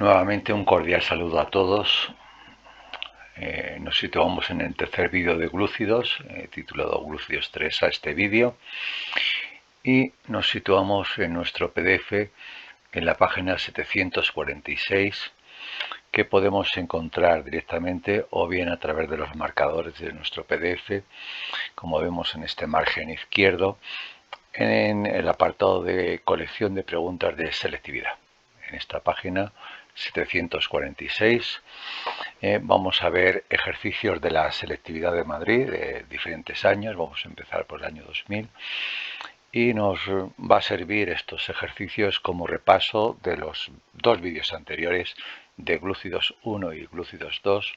Nuevamente un cordial saludo a todos. Nos situamos en el tercer vídeo de glúcidos, titulado Glúcidos 3 a este vídeo, y nos situamos en nuestro PDF en la página 746, que podemos encontrar directamente o bien a través de los marcadores de nuestro PDF, como vemos en este margen izquierdo, en el apartado de colección de preguntas de selectividad. En esta página 746 vamos a ver ejercicios de la selectividad de Madrid de diferentes años. Vamos a empezar por el año 2000 y nos va a servir estos ejercicios como repaso de los dos vídeos anteriores de glúcidos 1 y glúcidos 2,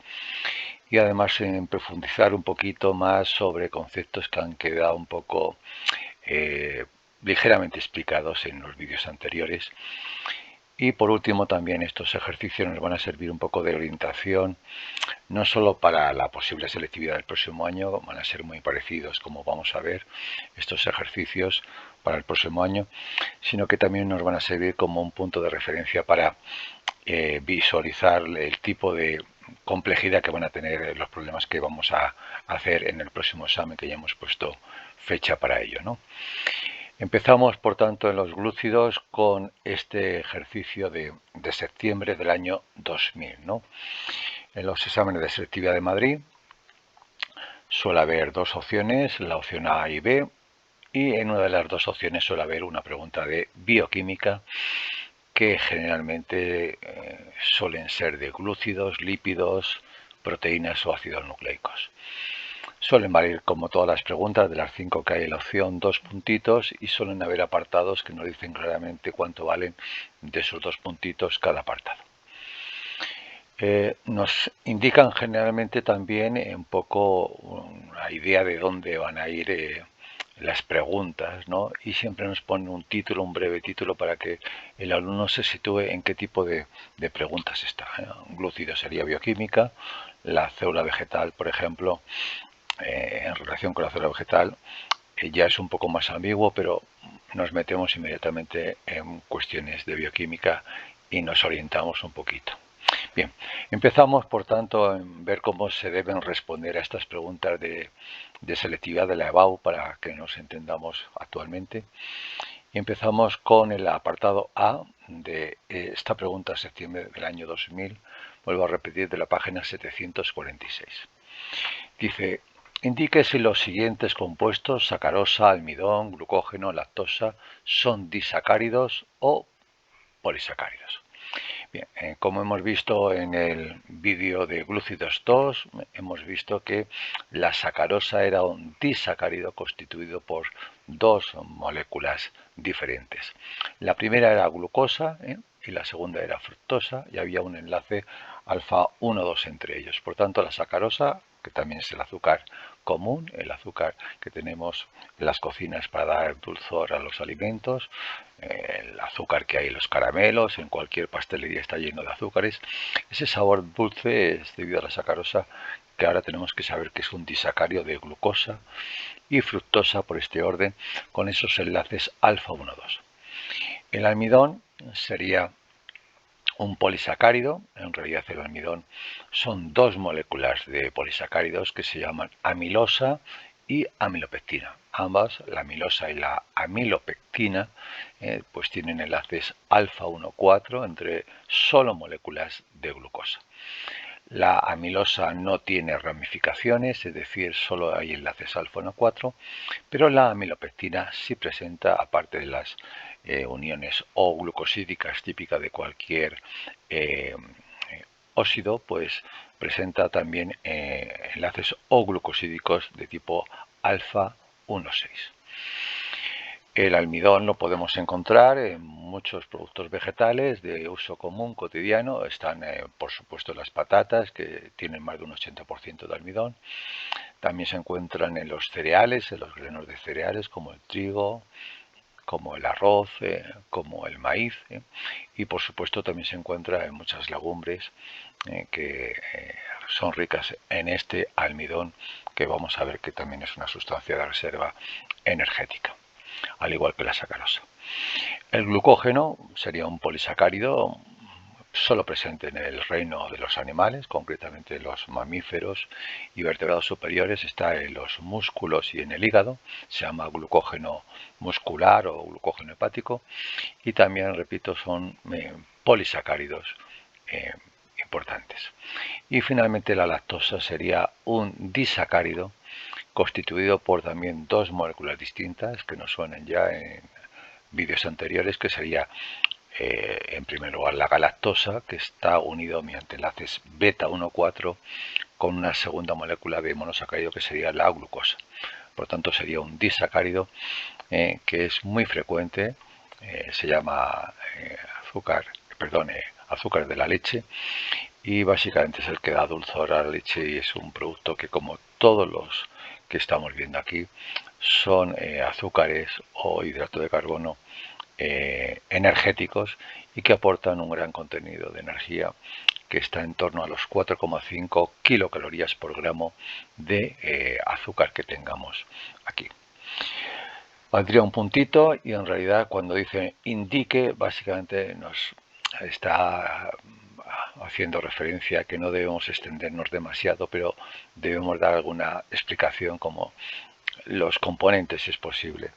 y además en profundizar un poquito más sobre conceptos que han quedado un poco ligeramente explicados en los vídeos anteriores. Y por último, también estos ejercicios nos van a servir un poco de orientación, no solo para la posible selectividad del próximo año, van a ser muy parecidos, como vamos a ver, estos ejercicios para el próximo año, sino que también nos van a servir como un punto de referencia para visualizar el tipo de complejidad que van a tener los problemas que vamos a hacer en el próximo examen, que ya hemos puesto fecha para ello, ¿no? Empezamos, por tanto, en los glúcidos con este ejercicio de septiembre del año 2000, ¿no? En los exámenes de selectividad de Madrid suele haber dos opciones, la opción A y B, y en una de las dos opciones suele haber una pregunta de bioquímica, que generalmente suelen ser de glúcidos, lípidos, proteínas o ácidos nucleicos. Suelen valer, como todas las preguntas, de las 5 que hay en la opción, 2 puntitos, y suelen haber apartados que nos dicen claramente cuánto valen de esos 2 puntitos cada apartado. Nos indican generalmente también un poco una idea de dónde van a ir las preguntas, ¿no? Y siempre nos ponen un título, un breve título, para que el alumno se sitúe en qué tipo de preguntas está. Un glúcido sería bioquímica, la célula vegetal, por ejemplo, en relación con la célula vegetal, ya es un poco más ambiguo, pero nos metemos inmediatamente en cuestiones de bioquímica y nos orientamos un poquito. Bien, empezamos por tanto en ver cómo se deben responder a estas preguntas de selectividad de la EBAU para que nos entendamos actualmente. Y empezamos con el apartado A de esta pregunta de septiembre del año 2000, vuelvo a repetir, de la página 746. Dice: indique si los siguientes compuestos, sacarosa, almidón, glucógeno, lactosa, son disacáridos o polisacáridos. Bien, como hemos visto en el vídeo de glúcidos 2, hemos visto que la sacarosa era un disacárido constituido por dos moléculas diferentes. La primera era glucosa y la segunda era fructosa, y había un enlace alfa 1,2 entre ellos. Por tanto, la sacarosa, que también es el azúcar común, el azúcar que tenemos en las cocinas para dar dulzor a los alimentos, el azúcar que hay en los caramelos, en cualquier pastelería está lleno de azúcares. Ese sabor dulce es debido a la sacarosa, que ahora tenemos que saber que es un disacárido de glucosa y fructosa por este orden, con esos enlaces alfa 1,2. El almidón sería un polisacárido. En realidad el almidón son dos moléculas de polisacáridos que se llaman amilosa y amilopectina. Ambas, la amilosa y la amilopectina, pues tienen enlaces alfa 1,4 entre solo moléculas de glucosa. La amilosa no tiene ramificaciones, es decir, solo hay enlaces alfa 1,4, pero la amilopectina sí presenta, aparte de las uniones O-glucosídicas típicas de cualquier óxido, pues presenta también enlaces O-glucosídicos de tipo alfa 1,6. El almidón lo podemos encontrar en muchos productos vegetales de uso común cotidiano. Están, por supuesto, las patatas, que tienen más de un 80% de almidón. También se encuentran en los cereales, en los granos de cereales, como el trigo, como el arroz, como el maíz, y por supuesto también se encuentra en muchas legumbres que son ricas en este almidón, que vamos a ver que también es una sustancia de reserva energética, al igual que la sacarosa. El glucógeno sería un polisacárido solo presente en el reino de los animales, concretamente los mamíferos y vertebrados superiores, está en los músculos y en el hígado, se llama glucógeno muscular o glucógeno hepático, y también, repito, son polisacáridos importantes. Y finalmente la lactosa sería un disacárido constituido por también dos moléculas distintas que nos suenan ya en vídeos anteriores, que sería en primer lugar la galactosa, que está unido mediante enlaces beta 1,4 con una segunda molécula de monosacárido que sería la glucosa. Por tanto sería un disacárido que es muy frecuente, se llama azúcar de la leche, y básicamente es el que da dulzor a la leche, y es un producto que, como todos los que estamos viendo aquí, son azúcares o hidrato de carbono energéticos y que aportan un gran contenido de energía, que está en torno a los 4,5 kilocalorías por gramo de azúcar que tengamos aquí. Valdría un puntito, y en realidad cuando dice indique, básicamente nos está haciendo referencia a que no debemos extendernos demasiado, pero debemos dar alguna explicación, como los componentes, si es posible,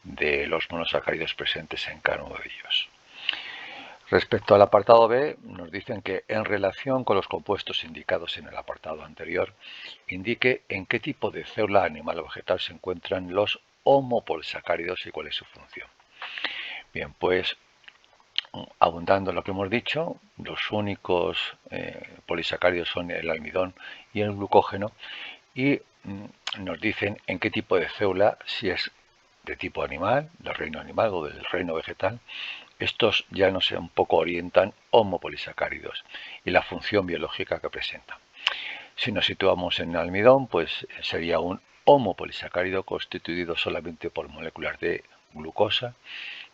de los monosacáridos presentes en cada uno de ellos. Respecto al apartado B, nos dicen que en relación con los compuestos indicados en el apartado anterior, indique en qué tipo de célula animal o vegetal se encuentran los homopolisacáridos y cuál es su función. Bien, pues abundando en lo que hemos dicho, los únicos polisacáridos son el almidón y el glucógeno, y nos dicen en qué tipo de célula, si es de tipo animal, del reino animal o del reino vegetal. Estos ya nos un poco orientan homopolisacáridos y la función biológica que presentan. Si nos situamos en el almidón, pues sería un homopolisacárido constituido solamente por moléculas de glucosa,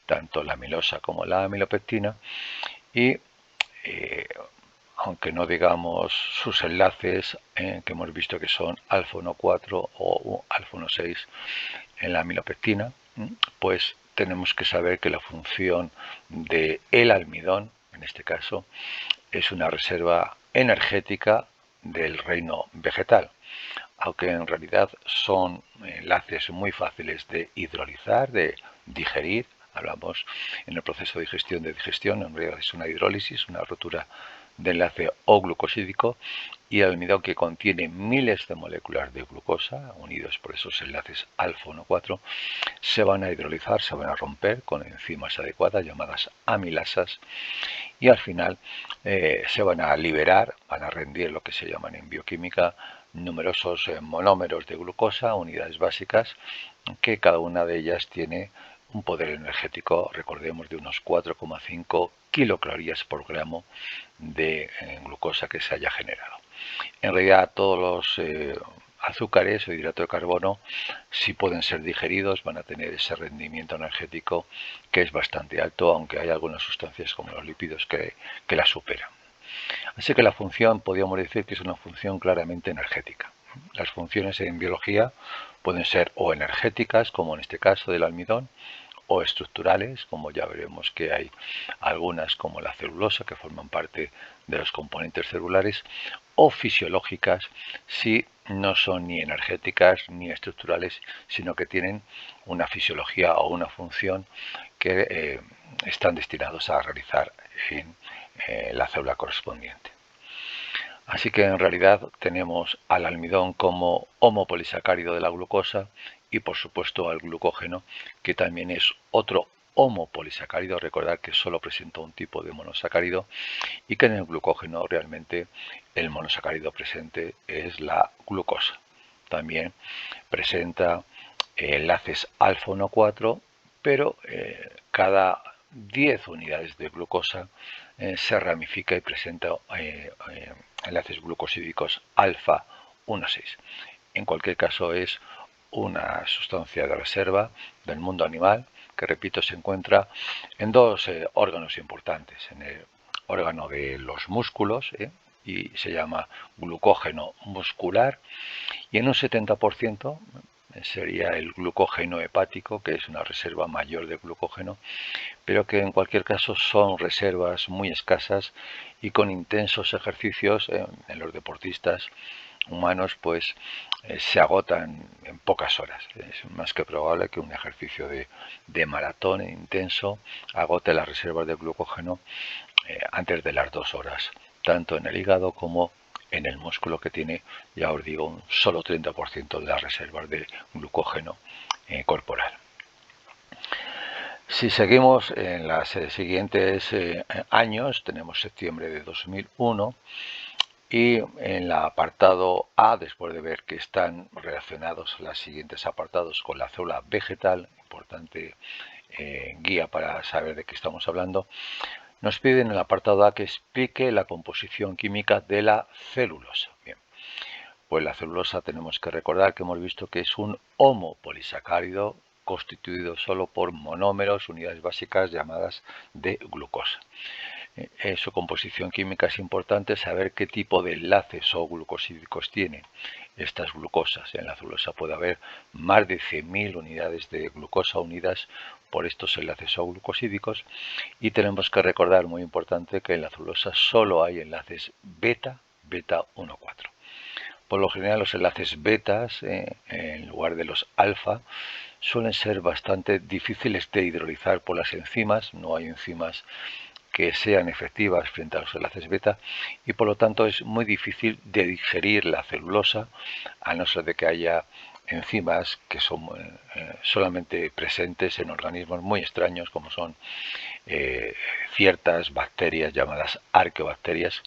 tanto la amilosa como la amilopectina, y aunque no digamos sus enlaces, que hemos visto que son alfa 1,4 o alfa 1,6 en la amilopectina, pues tenemos que saber que la función del almidón, en este caso, es una reserva energética del reino vegetal, aunque en realidad son enlaces muy fáciles de hidrolizar, de digerir. Hablamos en el proceso de digestión, en realidad es una hidrólisis, una rotura de enlace O glucosídico, y el almidón, que contiene miles de moléculas de glucosa unidos por esos enlaces alfa 1,4, se van a hidrolizar, se van a romper con enzimas adecuadas llamadas amilasas, y al final se van a liberar, van a rendir lo que se llaman en bioquímica numerosos monómeros de glucosa, unidades básicas, que cada una de ellas tiene un poder energético, recordemos, de unos 4,5 kilocalorías por gramo de glucosa que se haya generado. En realidad todos los azúcares o hidrato de carbono, si pueden ser digeridos, van a tener ese rendimiento energético que es bastante alto, aunque hay algunas sustancias como los lípidos que la superan. Así que la función, podríamos decir que es una función claramente energética. Las funciones en biología pueden ser o energéticas, como en este caso del almidón, o estructurales, como ya veremos que hay algunas, como la celulosa, que forman parte de los componentes celulares, o fisiológicas, si no son ni energéticas ni estructurales, sino que tienen una fisiología o una función que están destinados a realizar en la célula correspondiente. Así que en realidad tenemos al almidón como homopolisacárido de la glucosa, y por supuesto al glucógeno, que también es otro homopolisacárido. Recordad que solo presenta un tipo de monosacárido, y que en el glucógeno realmente el monosacárido presente es la glucosa. También presenta enlaces alfa 1,4, pero cada 10 unidades de glucosa se ramifica y presenta enlaces glucosídicos alfa 1,6. En cualquier caso, es una sustancia de reserva del mundo animal, que, repito, se encuentra en dos órganos importantes: en el órgano de los músculos, y se llama glucógeno muscular, y en un 70% sería el glucógeno hepático, que es una reserva mayor de glucógeno, pero que en cualquier caso son reservas muy escasas y con intensos ejercicios en los deportistas humanos pues se agotan en pocas horas. Es más que probable que un ejercicio de maratón intenso agote las reservas de glucógeno antes de las 2 horas, tanto en el hígado como en el músculo, que tiene, ya os digo, un solo 30% de las reservas de glucógeno corporal. Si seguimos en los siguientes años, tenemos septiembre de 2001 y en el apartado A, después de ver que están relacionados los siguientes apartados con la célula vegetal, importante guía para saber de qué estamos hablando, nos piden en el apartado A que explique la composición química de la celulosa. Bien, pues la celulosa tenemos que recordar que hemos visto que es un homopolisacárido constituido solo por monómeros, unidades básicas llamadas de glucosa. En su composición química es importante saber qué tipo de enlaces o glucosídicos tienen estas glucosas. En la celulosa puede haber más de 100.000 unidades de glucosa unidas por estos enlaces o glucosídicos, y tenemos que recordar, muy importante, que en la celulosa solo hay enlaces beta 1,4. Por lo general los enlaces betas, en lugar de los alfa, suelen ser bastante difíciles de hidrolizar por las enzimas. No hay enzimas que sean efectivas frente a los enlaces beta y por lo tanto es muy difícil de digerir la celulosa, a no ser de que haya enzimas que son solamente presentes en organismos muy extraños, como son ciertas bacterias llamadas arqueobacterias,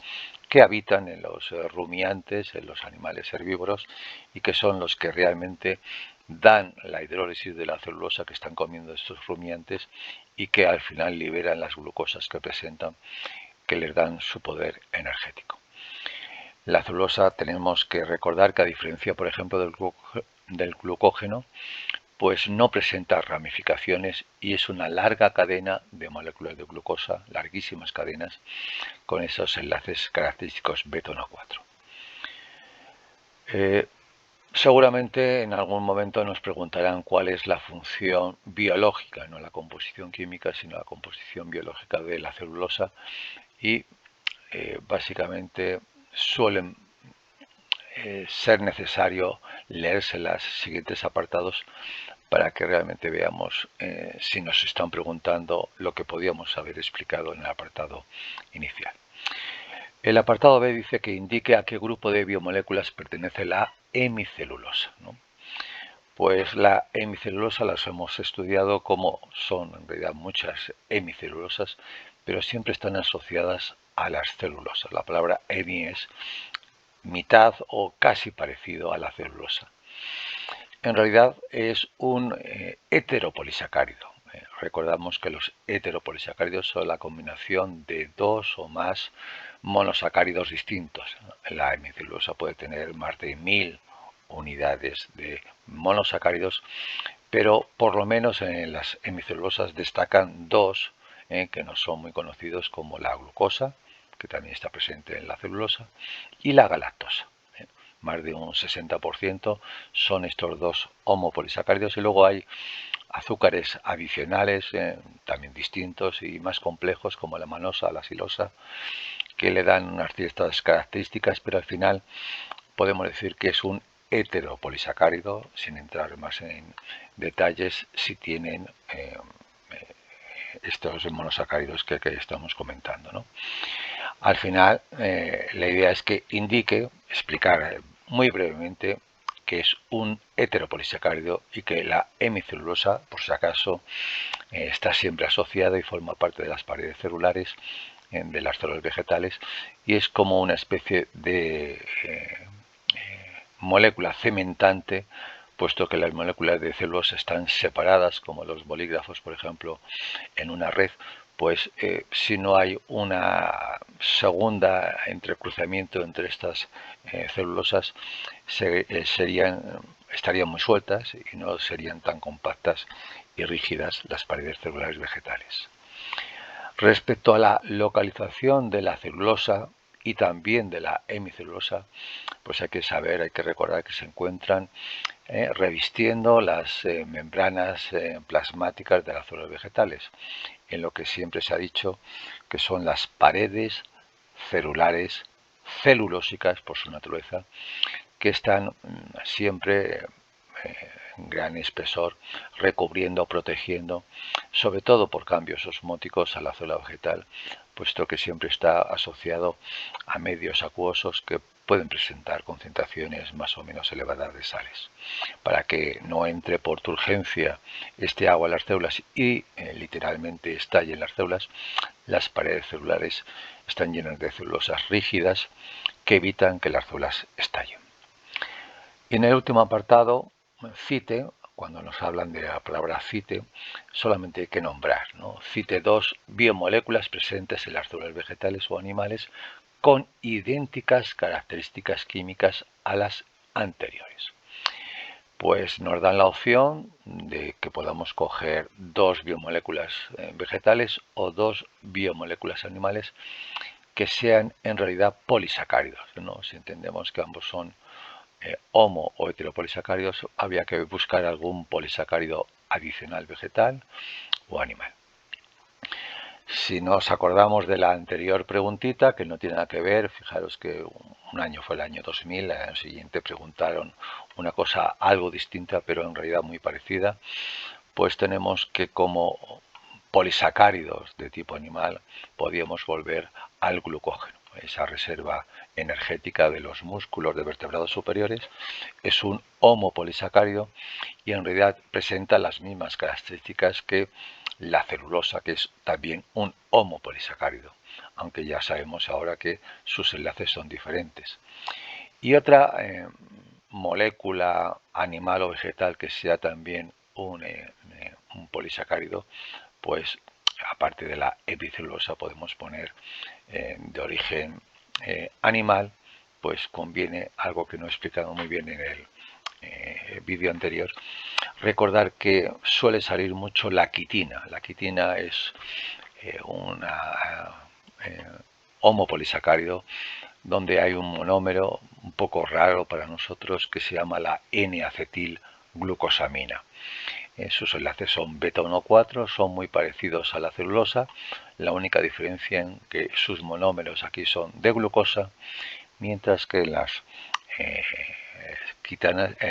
que habitan en los rumiantes, en los animales herbívoros, y que son los que realmente dan la hidrólisis de la celulosa que están comiendo estos rumiantes y que al final liberan las glucosas que presentan, que les dan su poder energético. La celulosa tenemos que recordar que, a diferencia, por ejemplo, del glucógeno, pues no presenta ramificaciones y es una larga cadena de moléculas de glucosa, larguísimas cadenas, con esos enlaces característicos beta 1,4. Seguramente en algún momento nos preguntarán cuál es la función biológica, no la composición química, sino la composición biológica de la celulosa, y básicamente suelen ser necesario leerse los siguientes apartados para que realmente veamos si nos están preguntando lo que podíamos haber explicado en el apartado inicial. El apartado B dice que indique a qué grupo de biomoléculas pertenece la hemicelulosa, ¿no? Pues la hemicelulosa las hemos estudiado como son en realidad muchas hemicelulosas, pero siempre están asociadas a las celulosas. La palabra hemi es mitad o casi parecido a la celulosa. En realidad es un heteropolisacárido. Recordamos que los heteropolisacáridos son la combinación de dos o más monosacáridos distintos. La hemicelulosa puede tener más de 1000 unidades de monosacáridos, pero por lo menos en las hemicelulosas destacan dos que no son muy conocidos, como la glucosa, que también está presente en la celulosa, y la galactosa. Más de un 60% son estos dos homopolisacáridos, y luego hay azúcares adicionales también distintos y más complejos, como la manosa, la silosa, que le dan unas ciertas características, pero al final podemos decir que es un heteropolisacárido, sin entrar más en detalles si tienen estos monosacáridos que estamos comentando, ¿no? Al final, la idea es que indique, explicar muy brevemente que es un heteropolisacárido y que la hemicelulosa, por si acaso, está siempre asociada y forma parte de las paredes celulares de las células vegetales, y es como una especie de molécula cementante, puesto que las moléculas de celulosa están separadas, como los bolígrafos, por ejemplo, en una red. Pues si no hay una segunda entrecruzamiento entre estas celulosas, estarían muy sueltas y no serían tan compactas y rígidas las paredes celulares vegetales. Respecto a la localización de la celulosa, y también de la hemicelulosa, pues hay que saber, hay que recordar que se encuentran revistiendo las membranas plasmáticas de las células vegetales, en lo que siempre se ha dicho que son las paredes celulares celulósicas por su naturaleza, que están siempre en gran espesor, recubriendo, protegiendo, sobre todo por cambios osmóticos a la célula vegetal, puesto que siempre está asociado a medios acuosos que pueden presentar concentraciones más o menos elevadas de sales. Para que no entre por turgencia este agua en las células y literalmente estalle en las células, las paredes celulares están llenas de celulosas rígidas que evitan que las células estallen. Y en el último apartado, CITE, cuando nos hablan de la palabra CITE, solamente hay que nombrar, ¿no? CITE 2, biomoléculas presentes en las células vegetales o animales con idénticas características químicas a las anteriores. Pues nos dan la opción de que podamos coger dos biomoléculas vegetales o dos biomoléculas animales que sean en realidad polisacáridos, ¿no? Si entendemos que ambos son homo o heteropolisacáridos, había que buscar algún polisacárido adicional vegetal o animal. Si nos acordamos de la anterior preguntita, que no tiene nada que ver, fijaros que un año fue el año 2000, el año siguiente preguntaron una cosa algo distinta, pero en realidad muy parecida, pues tenemos que como polisacáridos de tipo animal podíamos volver al glucógeno. Esa reserva energética de los músculos de vertebrados superiores es un homopolisacárido y en realidad presenta las mismas características que la celulosa, que es también un homopolisacárido, aunque ya sabemos ahora que sus enlaces son diferentes. Y otra molécula animal o vegetal que sea también un polisacárido, pues aparte de la epicelulosa podemos poner de origen animal, pues conviene algo que no he explicado muy bien en el vídeo anterior, recordar que suele salir mucho la quitina. La quitina es una homopolisacárido donde hay un monómero un poco raro para nosotros que se llama la N-acetilglucosamina. Sus enlaces son beta 1,4, son muy parecidos a la celulosa, la única diferencia en que sus monómeros aquí son de glucosa, mientras que las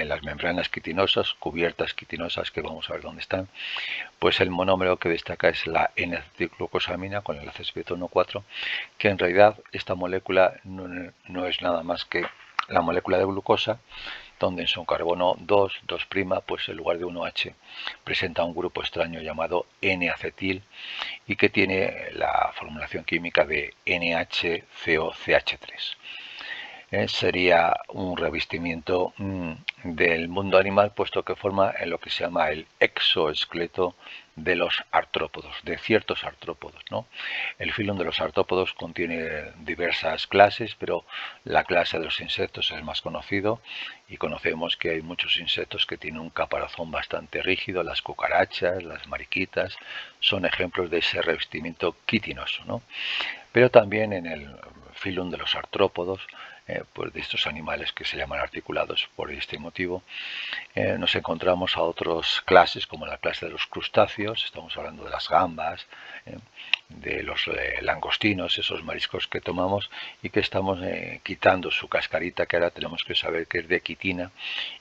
las membranas quitinosas, cubiertas quitinosas, que vamos a ver dónde están, pues el monómero que destaca es la N-acetilglucosamina con enlaces beta 1,4, que en realidad esta molécula no es nada más que la molécula de glucosa, donde en su carbono 2, pues en lugar de 1H presenta un grupo extraño llamado N-acetil y que tiene la formulación química de NHCOCH3. Sería un revestimiento del mundo animal, puesto que forma en lo que se llama el exoesqueleto de los artrópodos, de ciertos artrópodos, ¿no? El filum de los artrópodos contiene diversas clases, pero la clase de los insectos es el más conocido y conocemos que hay muchos insectos que tienen un caparazón bastante rígido, las cucarachas, las mariquitas, son ejemplos de ese revestimiento quitinoso, ¿no? Pero también en el filum de los artrópodos, pues de estos animales que se llaman articulados por este motivo, nos encontramos a otras clases como la clase de los crustáceos, estamos hablando de las gambas, de los langostinos, esos mariscos que tomamos y que estamos quitando su cascarita, que ahora tenemos que saber que es de quitina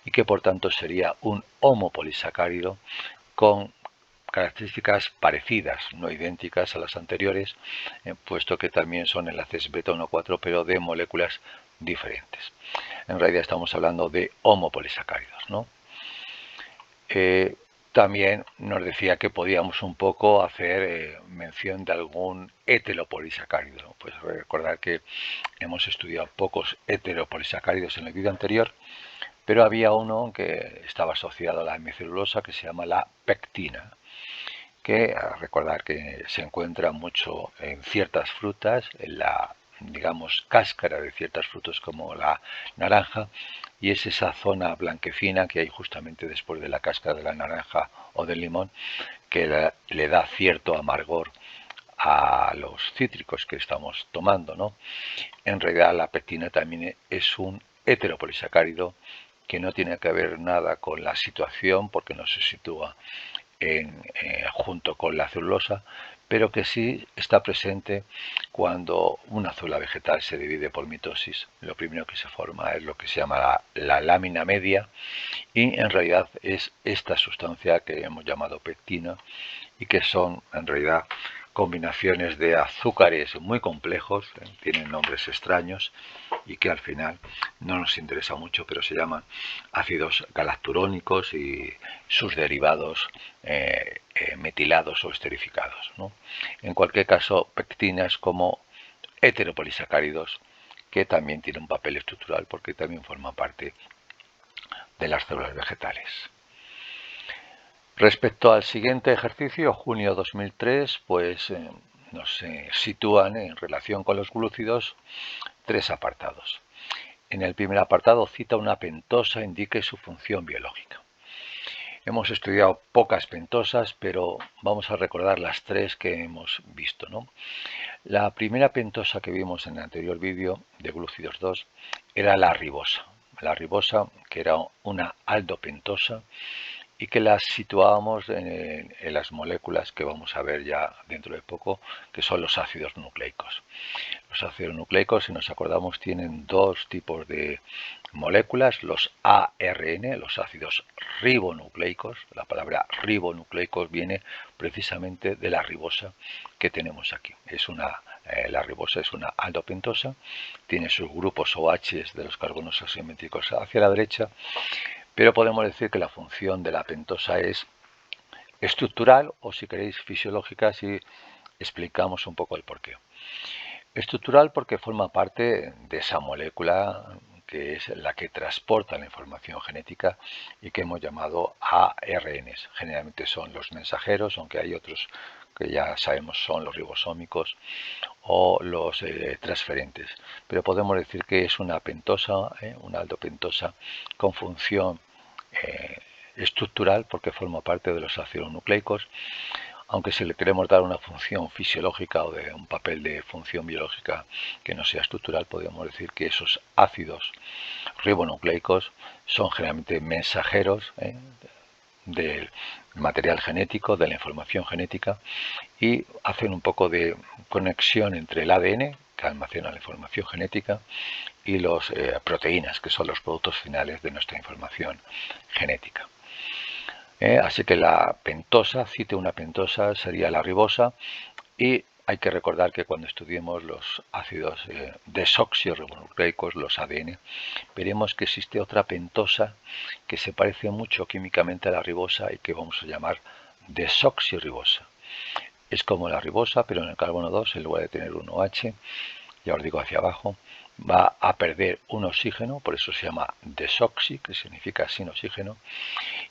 y que por tanto sería un homopolisacárido con características parecidas, no idénticas a las anteriores, puesto que también son enlaces beta 1,4 pero de moléculas diferentes. En realidad estamos hablando de homopolisacáridos, ¿no? También nos decía que podíamos un poco hacer mención de algún heteropolisacárido, ¿no? Pues recordar que hemos estudiado pocos heteropolisacáridos en el vídeo anterior, pero había uno que estaba asociado a la hemicelulosa que se llama la pectina, que recordar que se encuentra mucho en ciertas frutas, en la, digamos, cáscara de ciertos frutos como la naranja, y es esa zona blanquecina que hay justamente después de la cáscara de la naranja o del limón que le da cierto amargor a los cítricos que estamos tomando, ¿no? En realidad la pectina también es un heteropolisacárido que no tiene que ver nada con la situación porque no se sitúa junto con la celulosa, pero que sí está presente cuando una célula vegetal se divide por mitosis. Lo primero que se forma es lo que se llama la lámina media, y en realidad es esta sustancia que hemos llamado pectina, y que son en realidad combinaciones de azúcares muy complejos, tienen nombres extraños y que al final no nos interesa mucho, pero se llaman ácidos galacturónicos y sus derivados metilados o esterificados, ¿no? En cualquier caso, pectinas como heteropolisacáridos que también tienen un papel estructural porque también forman parte de las células vegetales. Respecto al siguiente ejercicio, junio 2003, pues nos sitúan en relación con los glúcidos 3 apartados. En el primer apartado cita una pentosa indique su función biológica. Hemos estudiado pocas pentosas, pero vamos a recordar las 3 que hemos visto, ¿no? La primera pentosa que vimos en el anterior vídeo de glúcidos 2 era la ribosa. La ribosa, que era una aldopentosa, y que las situábamos en las moléculas que vamos a ver ya dentro de poco, que son los ácidos nucleicos. Los ácidos nucleicos, si nos acordamos, tienen 2 tipos de moléculas, los ARN, los ácidos ribonucleicos. La palabra ribonucleicos viene precisamente de la ribosa que tenemos aquí. La ribosa es una aldopentosa, tiene sus grupos OH de los carbonos asimétricos hacia la derecha, pero podemos decir que la función de la pentosa es estructural o, si queréis, fisiológica, si explicamos un poco el porqué. Estructural porque forma parte de esa molécula que es la que transporta la información genética y que hemos llamado ARNs. Generalmente son los mensajeros, aunque hay otros que ya sabemos son los ribosómicos o los transferentes. Pero podemos decir que es una pentosa, una aldopentosa con función estructural porque forma parte de los ácidos nucleicos. Aunque si le queremos dar una función fisiológica o de un papel de función biológica que no sea estructural, podemos decir que esos ácidos ribonucleicos son generalmente mensajeros del material genético, de la información genética, y hacen un poco de conexión entre el ADN, que almacena la información genética, y las proteínas, que son los productos finales de nuestra información genética. Así que la pentosa, cite una pentosa, sería la ribosa, y hay que recordar que cuando estudiemos los ácidos desoxirribonucleicos, los ADN, veremos que existe otra pentosa que se parece mucho químicamente a la ribosa y que vamos a llamar desoxirribosa. Es como la ribosa, pero en el carbono 2, en lugar de tener un OH, ya os digo hacia abajo, va a perder un oxígeno, por eso se llama desoxi, que significa sin oxígeno,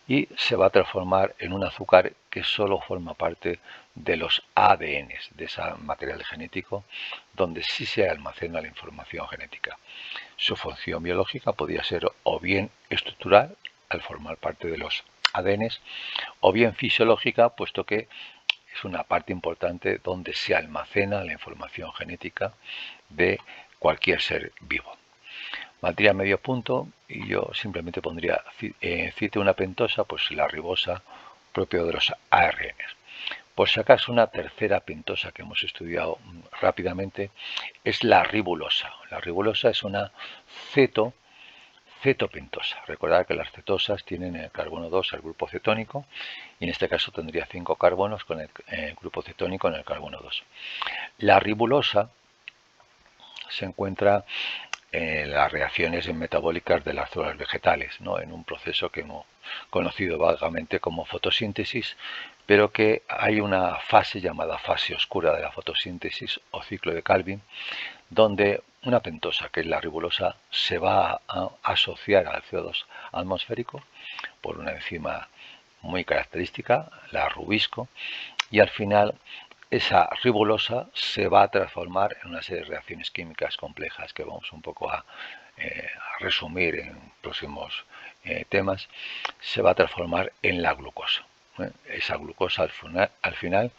y se va a transformar en un azúcar que solo forma parte de los ADNs, de ese material genético, donde sí se almacena la información genética. Su función biológica podría ser o bien estructural, al formar parte de los ADNs, o bien fisiológica, puesto que es una parte importante donde se almacena la información genética de cualquier ser vivo. Valdría medio punto y yo simplemente pondría cite una pentosa, pues la ribosa propio de los ARNs. Por si acaso, una tercera pentosa que hemos estudiado rápidamente es la ribulosa. La ribulosa es una cetopentosa. Recordad que las cetosas tienen el carbono 2 al grupo cetónico, y en este caso tendría 5 carbonos con el grupo cetónico en el carbono 2. La ribulosa se encuentra en las reacciones metabólicas de las células vegetales, ¿no? En un proceso que hemos conocido vagamente como fotosíntesis, pero que hay una fase llamada fase oscura de la fotosíntesis o ciclo de Calvin, donde una pentosa, que es la ribulosa, se va a asociar al CO2 atmosférico por una enzima muy característica, la rubisco, y al final esa ribulosa se va a transformar en una serie de reacciones químicas complejas que vamos un poco a resumir en próximos temas. Se va a transformar en la glucosa. esa glucosa al final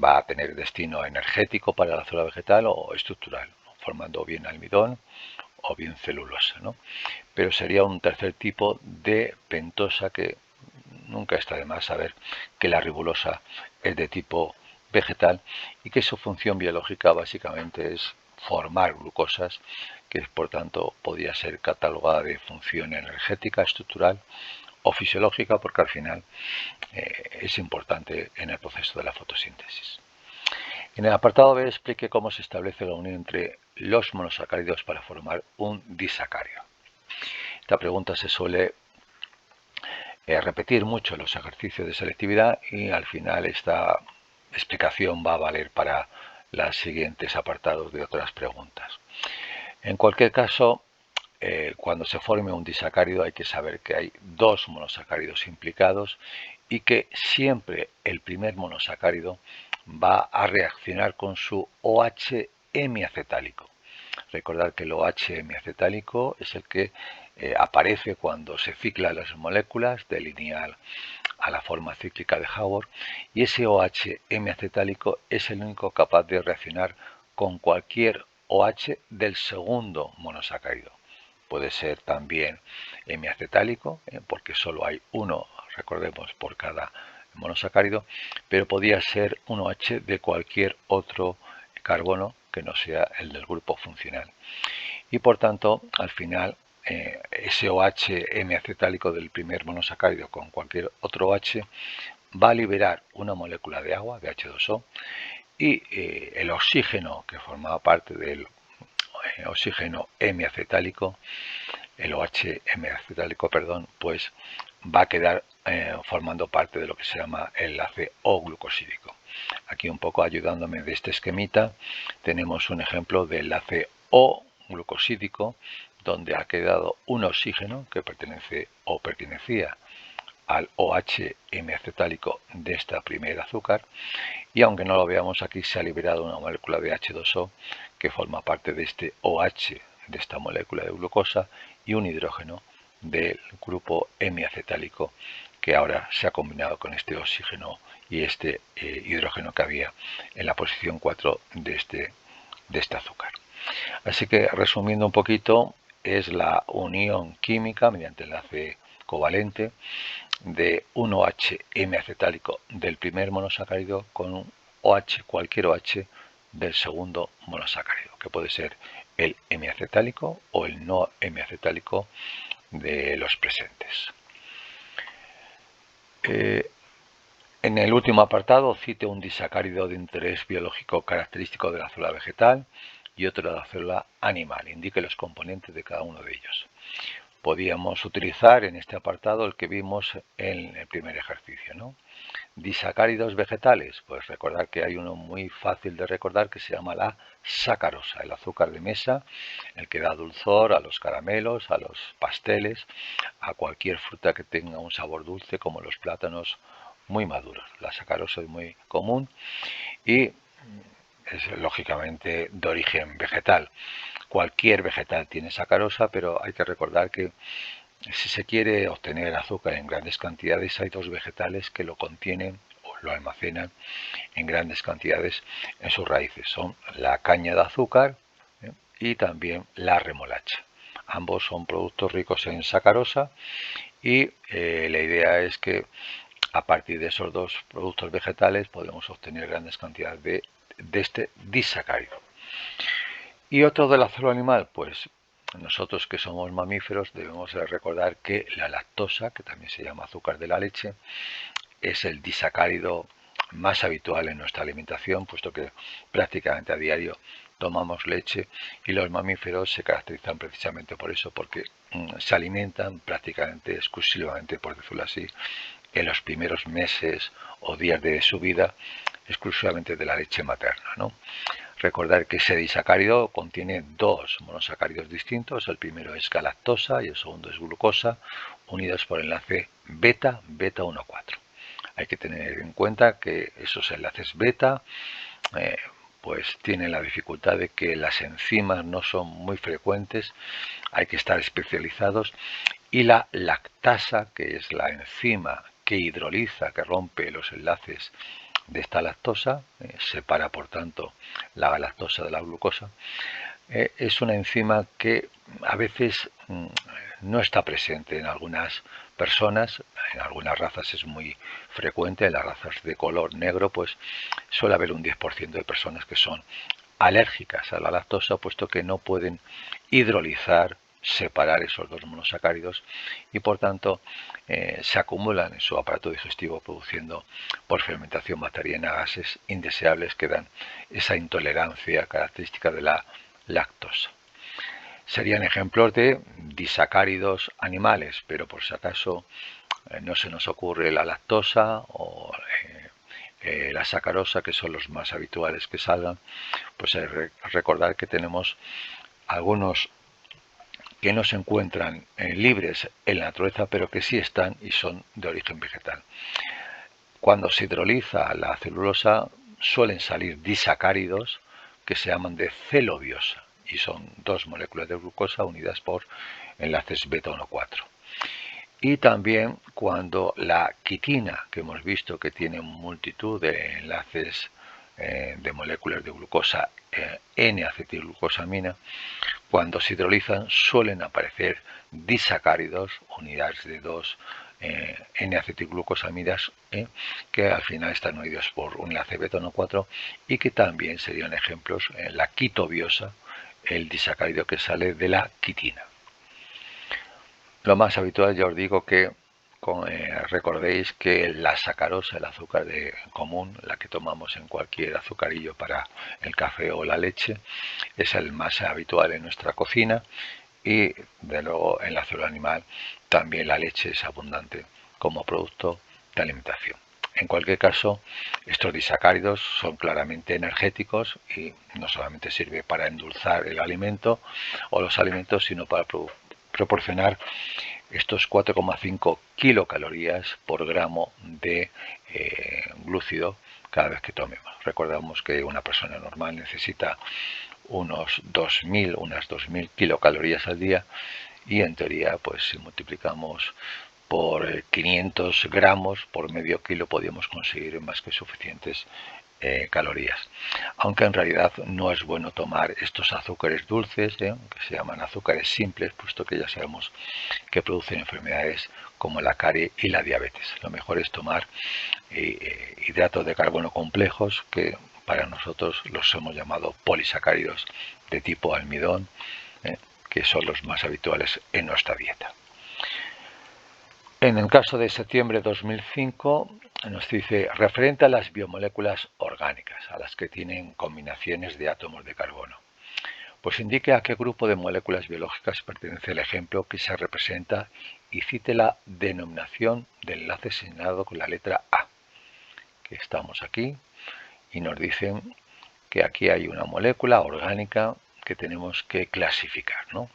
va a tener destino energético para la célula vegetal o estructural, ¿no? Formando bien almidón o bien celulosa, ¿no? Pero sería un tercer tipo de pentosa que nunca está de más saber que la ribulosa es de tipo vegetal y que su función biológica básicamente es formar glucosas, que por tanto podría ser catalogada de función energética, estructural o fisiológica, porque al final es importante en el proceso de la fotosíntesis. En el apartado B expliqué cómo se establece la unión entre los monosacáridos para formar un disacárido. Esta pregunta se suele repetir mucho en los ejercicios de selectividad y al final esta explicación va a valer para los siguientes apartados de otras preguntas. En cualquier caso, cuando se forme un disacárido hay que saber que hay dos monosacáridos implicados y que siempre el primer monosacárido va a reaccionar con su OH hemiacetálico. Recordar que el OH hemiacetálico es el que aparece cuando se ciclan las moléculas de lineal a la forma cíclica de Haworth, y ese OH hemiacetálico es el único capaz de reaccionar con cualquier OH del segundo monosacárido. Puede ser también hemiacetálico, porque solo hay uno, recordemos, por cada monosacárido, pero podría ser un OH de cualquier otro carbono que no sea el del grupo funcional. Y por tanto, al final, ese OH hemiacetálico del primer monosacárido con cualquier otro OH va a liberar una molécula de agua, de H2O, y el oxígeno que formaba parte del oxígeno hemiacetálico, el OH hemiacetálico, perdón, pues va a quedar formando parte de lo que se llama el enlace O-glucosídico. Aquí un poco ayudándome de este esquemita, tenemos un ejemplo de enlace O-glucosídico donde ha quedado un oxígeno que pertenece o pertenecía al OH hemiacetálico de esta primera azúcar, y aunque no lo veamos aquí, se ha liberado una molécula de H2O que forma parte de este OH de esta molécula de glucosa y un hidrógeno del grupo hemiacetálico que ahora se ha combinado con este oxígeno y este hidrógeno que había en la posición 4 de este azúcar. Así que resumiendo un poquito, es la unión química mediante enlace covalente de un OH hemiacetálico del primer monosacárido con un OH, cualquier OH del segundo monosacárido, que puede ser el hemiacetálico o el no hemiacetálico de los presentes. En el último apartado cite un disacárido de interés biológico característico de la célula vegetal y otro de la célula animal. Indique los componentes de cada uno de ellos. Podíamos utilizar en este apartado el que vimos en el primer ejercicio, ¿no? Disacáridos vegetales, pues recordar que hay uno muy fácil de recordar que se llama la sacarosa, el azúcar de mesa, el que da dulzor a los caramelos, a los pasteles, a cualquier fruta que tenga un sabor dulce como los plátanos muy maduros. La sacarosa es muy común y es lógicamente de origen vegetal. Cualquier vegetal tiene sacarosa, pero hay que recordar que si se quiere obtener azúcar en grandes cantidades, hay dos vegetales que lo contienen o lo almacenan en grandes cantidades en sus raíces. Son la caña de azúcar y también la remolacha. Ambos son productos ricos en sacarosa y la idea es que a partir de esos dos productos vegetales podemos obtener grandes cantidades de este disacárido. Y otro de la célula animal, pues nosotros que somos mamíferos debemos recordar que la lactosa, que también se llama azúcar de la leche, es el disacárido más habitual en nuestra alimentación, puesto que prácticamente a diario tomamos leche y los mamíferos se caracterizan precisamente por eso, porque se alimentan prácticamente exclusivamente, por decirlo así, en los primeros meses o días de su vida, exclusivamente de la leche materna, ¿no? Recordar que ese disacárido contiene dos monosacáridos distintos, el primero es galactosa y el segundo es glucosa, unidos por enlace beta 1,4. Hay que tener en cuenta que esos enlaces beta pues tienen la dificultad de que las enzimas no son muy frecuentes, hay que estar especializados, y la lactasa, que es la enzima que hidroliza, que rompe los enlaces de esta lactosa, separa por tanto la galactosa de la glucosa. Es una enzima que a veces no está presente en algunas personas, en algunas razas es muy frecuente, en las razas de color negro pues suele haber un 10% de personas que son alérgicas a la lactosa, puesto que no pueden hidrolizar, separar esos dos monosacáridos y por tanto se acumulan en su aparato digestivo produciendo por fermentación bacteriana gases indeseables que dan esa intolerancia característica de la lactosa. Serían ejemplos de disacáridos animales, pero por si acaso no se nos ocurre la lactosa o la sacarosa, que son los más habituales que salgan, pues recordar que tenemos algunos que no se encuentran libres en la naturaleza, pero que sí están y son de origen vegetal. Cuando se hidroliza la celulosa suelen salir disacáridos que se llaman de celobiosa y son dos moléculas de glucosa unidas por enlaces beta 1,4. Y también cuando la quitina, que hemos visto que tiene multitud de enlaces de moléculas de glucosa N-acetilglucosamina, cuando se hidrolizan suelen aparecer disacáridos, unidades de dos N-acetilglucosamidas, que al final están unidos por un enlace beta 1,4 y que también serían ejemplos en la quitobiosa, el disacárido que sale de la quitina. Lo más habitual, ya os digo que recordéis que la sacarosa, el azúcar común, la que tomamos en cualquier azucarillo para el café o la leche, es el más habitual en nuestra cocina y de luego en la célula animal también la leche es abundante como producto de alimentación. En cualquier caso, estos disacáridos son claramente energéticos y no solamente sirve para endulzar el alimento o los alimentos, sino para proporcionar estos 4,5 kilocalorías por gramo de glúcido cada vez que tomemos. Recordamos que una persona normal necesita unas 2.000 kilocalorías al día y en teoría pues si multiplicamos por 500 gramos por medio kilo podríamos conseguir más que suficientes calorías, aunque en realidad no es bueno tomar estos azúcares dulces, que se llaman azúcares simples, puesto que ya sabemos que producen enfermedades como la carie y la diabetes. Lo mejor es tomar hidratos de carbono complejos, que para nosotros los hemos llamado polisacáridos de tipo almidón, que son los más habituales en nuestra dieta. En el caso de septiembre de 2005 nos dice, referente a las biomoléculas orgánicas, a las que tienen combinaciones de átomos de carbono, pues indique a qué grupo de moléculas biológicas pertenece el ejemplo que se representa y cite la denominación del enlace señalado con la letra A, que estamos aquí, y nos dicen que aquí hay una molécula orgánica que tenemos que clasificar, ¿no?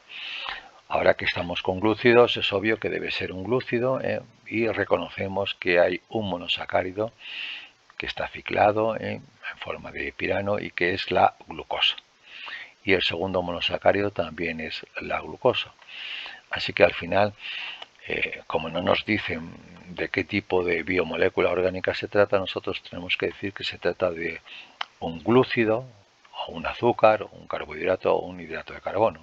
Ahora que estamos con glúcidos, es obvio que debe ser un glúcido y reconocemos que hay un monosacárido que está ciclado en forma de pirano y que es la glucosa. Y el segundo monosacárido también es la glucosa. Así que al final, como no nos dicen de qué tipo de biomolécula orgánica se trata, nosotros tenemos que decir que se trata de un glúcido, o un azúcar, o un carbohidrato, o un hidrato de carbono.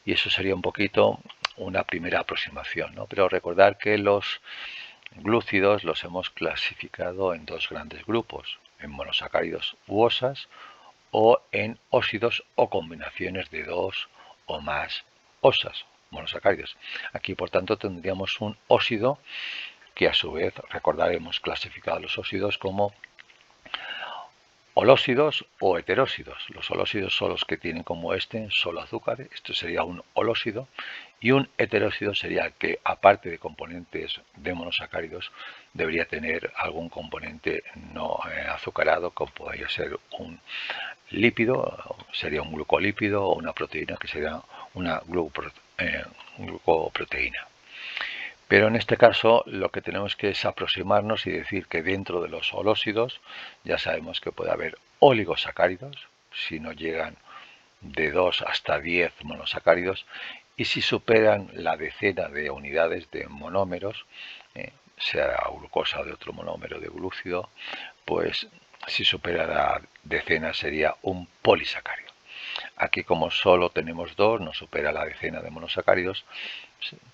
Y eso sería un poquito una primera aproximación, ¿no? Pero recordar que los glúcidos los hemos clasificado en dos grandes grupos, en monosacáridos u osas o en óxidos o combinaciones de dos o más osas, monosacáridos. Aquí, por tanto, tendríamos un óxido que a su vez, recordar, hemos clasificado los óxidos como holósidos o heterósidos. Los holósidos son los que tienen como solo azúcar, esto sería un holósido, y un heterósido sería el que, aparte de componentes de monosacáridos, debería tener algún componente no azucarado, como podría ser un lípido, sería un glucolípido, o una proteína, que sería una glucoproteína. Pero en este caso lo que tenemos que es aproximarnos y decir que dentro de los holósidos ya sabemos que puede haber oligosacáridos, si no llegan de 2 hasta 10 monosacáridos, y si superan la decena de unidades de monómeros, sea glucosa de otro monómero de glúcido, pues si supera la decena sería un polisacárido. Aquí, como solo tenemos dos, no supera la decena de monosacáridos,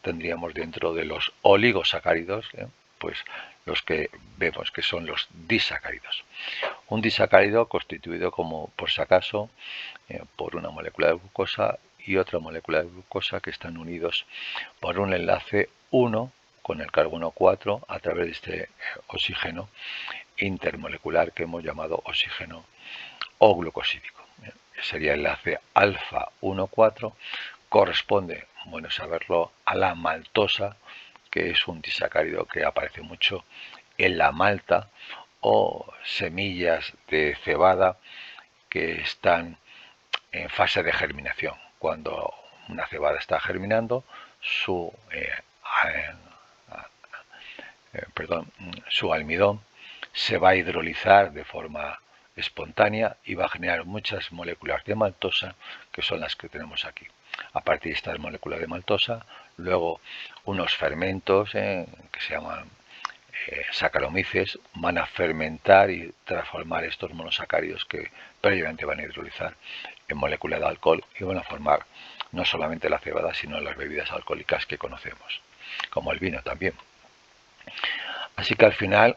tendríamos dentro de los oligosacáridos, pues los que vemos que son los disacáridos. Un disacárido constituido, como por si acaso, por una molécula de glucosa y otra molécula de glucosa que están unidos por un enlace 1 con el carbono 4 a través de este oxígeno intermolecular que hemos llamado oxígeno o glucosídico. Sería el enlace alfa 1,4, corresponde, bueno saberlo, a la maltosa, que es un disacárido que aparece mucho en la malta o semillas de cebada que están en fase de germinación. Cuando una cebada está germinando, su almidón se va a hidrolizar de forma espontánea y va a generar muchas moléculas de maltosa, que son las que tenemos aquí. A partir de estas moléculas de maltosa, luego unos fermentos que se llaman saccharomyces van a fermentar y transformar estos monosacáridos que previamente van a hidrolizar en moléculas de alcohol y van a formar no solamente la cebada, sino las bebidas alcohólicas que conocemos, como el vino también. Así que al final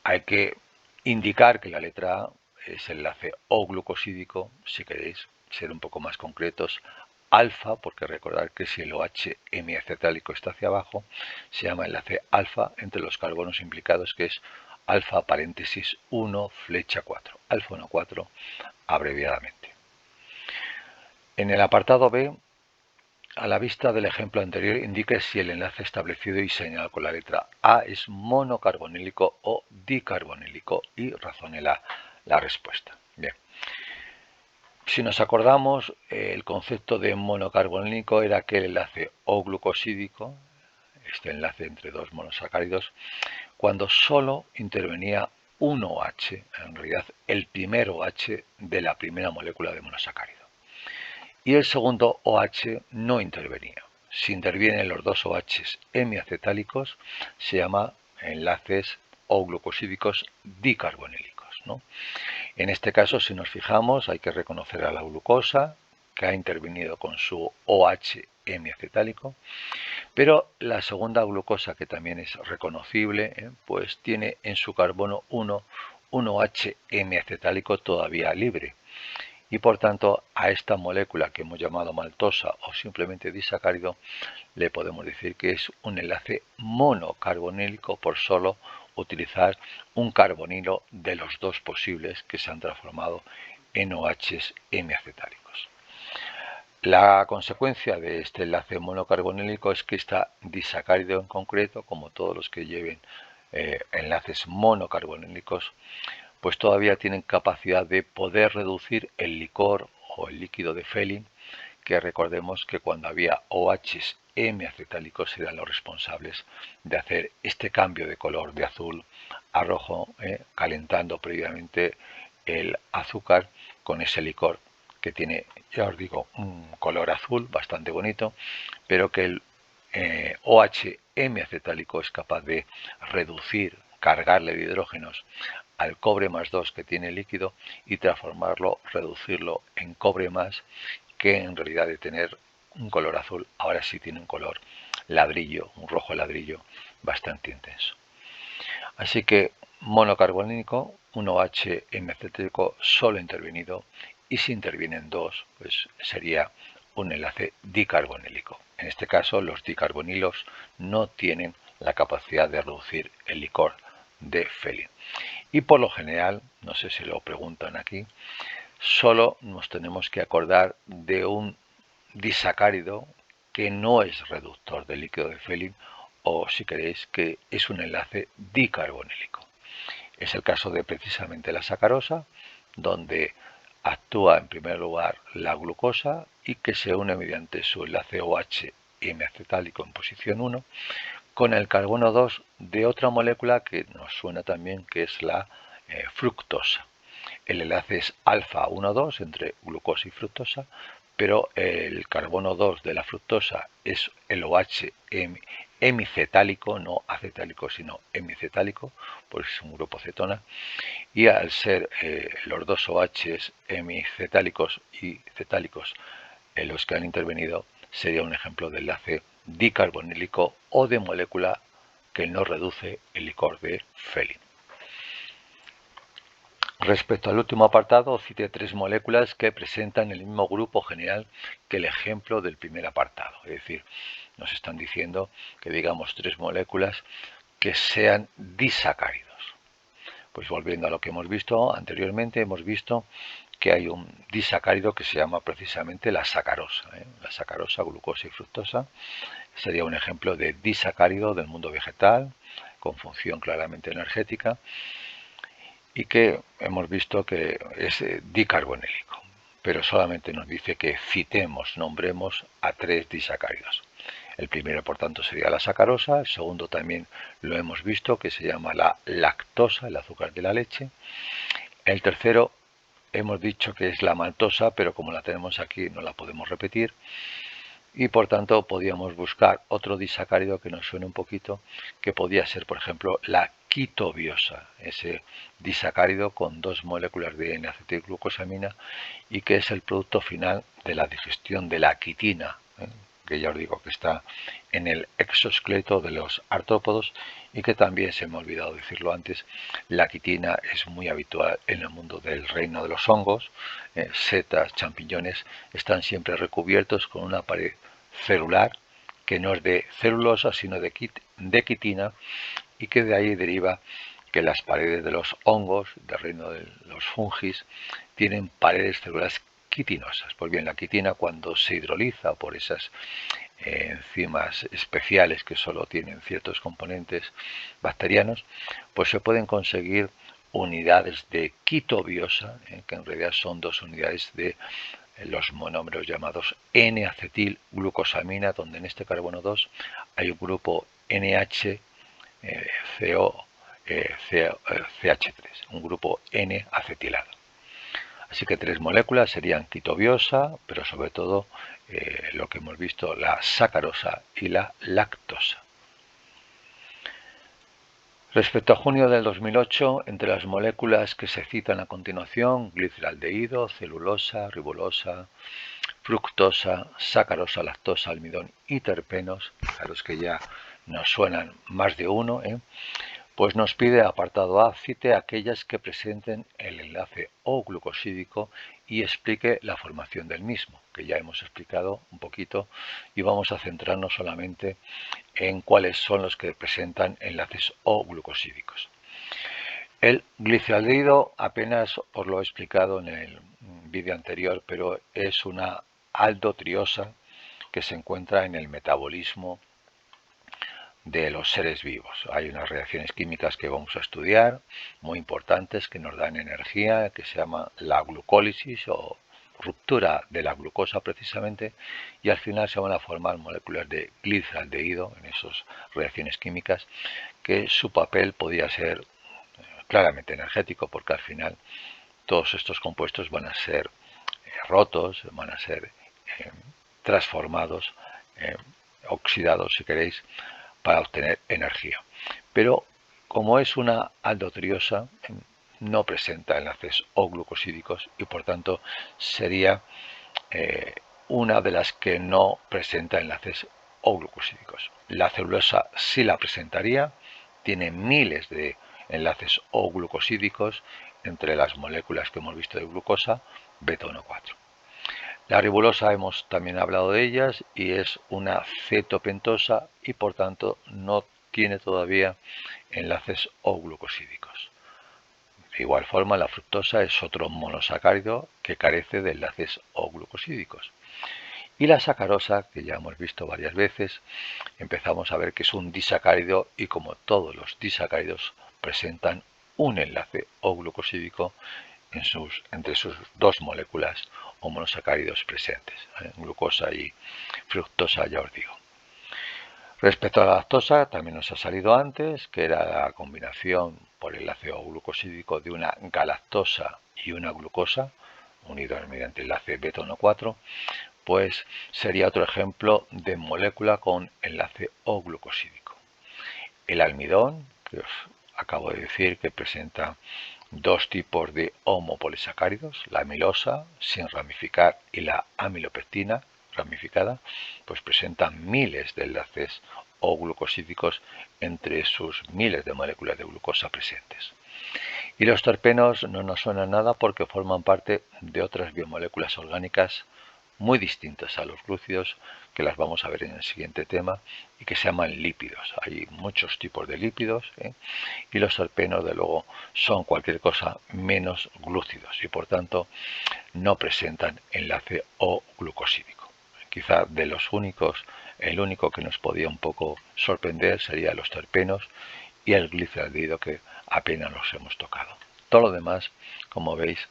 hay que indicar que la letra A es el enlace O-glucosídico, si queréis ser un poco más concretos, alfa, porque recordad que si el OH hemiacetálico está hacia abajo, se llama enlace alfa entre los carbonos implicados, que es alfa paréntesis 1 flecha 4, alfa 1,4 abreviadamente. En el apartado B, a la vista del ejemplo anterior, indique si el enlace establecido y señalado con la letra A es monocarbonílico o dicarbonílico y razone la respuesta. Bien. Si nos acordamos, el concepto de monocarbonílico era aquel enlace O-glucosídico, este enlace entre dos monosacáridos, cuando solo intervenía un OH, en realidad el primer OH de la primera molécula de monosacárido. Y el segundo OH no intervenía. Si intervienen los dos OHs hemiacetálicos, se llama enlaces O-glucosídicos dicarbonílicos, ¿no? En este caso, si nos fijamos, hay que reconocer a la glucosa, que ha intervenido con su OH hemiacetálico, pero la segunda glucosa, que también es reconocible, pues tiene en su carbono 1 un OH hemiacetálico todavía libre. Y por tanto, a esta molécula que hemos llamado maltosa o simplemente disacárido, le podemos decir que es un enlace monocarbonílico por solo utilizar un carbonilo de los dos posibles que se han transformado en OHs hemiacetálicos. La consecuencia de este enlace monocarbonílico es que este disacárido en concreto, como todos los que lleven enlaces monocarbonílicos, pues todavía tienen capacidad de poder reducir el licor o el líquido de Fehling, que recordemos que cuando había OHs hemiacetálicos eran los responsables de hacer este cambio de color de azul a rojo, calentando previamente el azúcar con ese licor que tiene, ya os digo, un color azul bastante bonito, pero que el OH hemiacetálico es capaz de reducir, cargarle de hidrógenos al cobre más 2 que tiene el líquido y transformarlo, reducirlo en cobre más, que en realidad de tener un color azul, ahora sí tiene un color ladrillo, un rojo ladrillo bastante intenso. Así que monocarbonílico, un OH hemiacetálico solo intervenido, y si intervienen dos, pues sería un enlace dicarbonílico. En este caso, los dicarbonilos no tienen la capacidad de reducir el licor de Fehling. Y por lo general, no sé si lo preguntan aquí, solo nos tenemos que acordar de un disacárido que no es reductor del líquido de Fehling, o si queréis que es un enlace dicarbonílico. Es el caso de precisamente la sacarosa, donde actúa en primer lugar la glucosa y que se une mediante su enlace OH hemiacetálico en posición 1 con el carbono 2 de otra molécula que nos suena también, que es la fructosa. El enlace es alfa 1,2 entre glucosa y fructosa, pero el carbono 2 de la fructosa es el OH hemicetálico, no acetálico, sino hemicetálico, pues es un grupo cetona, y al ser los dos OHs hemicetálicos y cetálicos en los que han intervenido, sería un ejemplo de enlace dicarbonílico o de molécula que no reduce el licor de Fehling. Respecto al último apartado, cité 3 moléculas que presentan el mismo grupo general que el ejemplo del primer apartado. Es decir, nos están diciendo que digamos 3 moléculas que sean disacáridos. Pues volviendo a lo que hemos visto anteriormente, hemos visto que hay un disacárido que se llama precisamente la sacarosa. La sacarosa, glucosa y fructosa sería un ejemplo de disacárido del mundo vegetal, con función claramente energética, y que hemos visto que es dicarbonílico, pero solamente nos dice que citemos, nombremos a 3 disacáridos. El primero, por tanto, sería la sacarosa, el segundo también lo hemos visto, que se llama la lactosa, el azúcar de la leche. El tercero hemos dicho que es la maltosa, pero como la tenemos aquí no la podemos repetir. Y por tanto podíamos buscar otro disacárido que nos suene un poquito, que podía ser, por ejemplo, la quitobiosa, ese disacárido con 2 moléculas de N-acetilglucosamina y que es el producto final de la digestión de la quitina, que ya os digo que está en el exoesqueleto de los artrópodos y que también, se me ha olvidado decirlo antes, la quitina es muy habitual en el mundo del reino de los hongos. Setas, champiñones están siempre recubiertos con una pared celular que no es de celulosa sino de quitina, y que de ahí deriva que las paredes de los hongos, del reino de los fungis, tienen paredes celulares quitinosas. Pues bien, la quitina, cuando se hidroliza por esas enzimas especiales que solo tienen ciertos componentes bacterianos, pues se pueden conseguir unidades de quitobiosa, que en realidad son 2 unidades de los monómeros llamados N-acetilglucosamina, donde en este carbono 2 hay un grupo NH CH3, un grupo N-acetilado. Así que 3 moléculas serían quitobiosa, pero sobre todo lo que hemos visto, la sacarosa y la lactosa. Respecto a junio del 2008, entre las moléculas que se citan a continuación, gliceraldehído, celulosa, ribolosa, fructosa, sacarosa, lactosa, almidón y terpenos, a los que ya nos suenan más de uno, pues nos pide, apartado A, cite aquellas que presenten el enlace O-glucosídico y explique la formación del mismo, que ya hemos explicado un poquito, y vamos a centrarnos solamente en cuáles son los que presentan enlaces O-glucosídicos. El gliceraldehído apenas os lo he explicado en el vídeo anterior, pero es una aldotriosa que se encuentra en el metabolismo de los seres vivos. Hay unas reacciones químicas que vamos a estudiar muy importantes que nos dan energía, que se llama la glucólisis o ruptura de la glucosa precisamente, y al final se van a formar moléculas de gliceraldehído en esas reacciones químicas, que su papel podía ser claramente energético, porque al final todos estos compuestos van a ser rotos, van a ser transformados, oxidados si queréis, para obtener energía. Pero como es una aldotriosa, no presenta enlaces O-glucosídicos y por tanto sería una de las que no presenta enlaces O-glucosídicos. La celulosa sí la presentaría, tiene miles de enlaces O-glucosídicos entre las moléculas que hemos visto de glucosa, beta 1,4. La ribulosa hemos también hablado de ellas y es una cetopentosa y por tanto no tiene todavía enlaces O-glucosídicos. De igual forma, la fructosa es otro monosacárido que carece de enlaces O-glucosídicos. Y la sacarosa, que ya hemos visto varias veces, empezamos a ver que es un disacárido y como todos los disacáridos presentan un enlace O-glucosídico entre sus 2 moléculas o monosacáridos presentes, glucosa y fructosa, ya os digo. Respecto a la lactosa, también nos ha salido antes, que era la combinación por enlace O-glucosídico de una galactosa y una glucosa, unidas mediante enlace beta 1,4, pues sería otro ejemplo de molécula con enlace O-glucosídico. El almidón, que os acabo de decir que presenta dos tipos de homopolisacáridos, la amilosa sin ramificar y la amilopectina ramificada, pues presentan miles de enlaces O-glucosídicos entre sus miles de moléculas de glucosa presentes. Y los terpenos no nos suenan nada porque forman parte de otras biomoléculas orgánicas muy distintas a los glúcidos, que las vamos a ver en el siguiente tema, y que se llaman lípidos. Hay muchos tipos de lípidos, y los terpenos, de luego, son cualquier cosa menos glúcidos y por tanto no presentan enlace O-glucosídico. Quizá de los únicos, el único que nos podía un poco sorprender sería los terpenos y el gliceraldehido, que apenas los hemos tocado. Todo lo demás, como veis,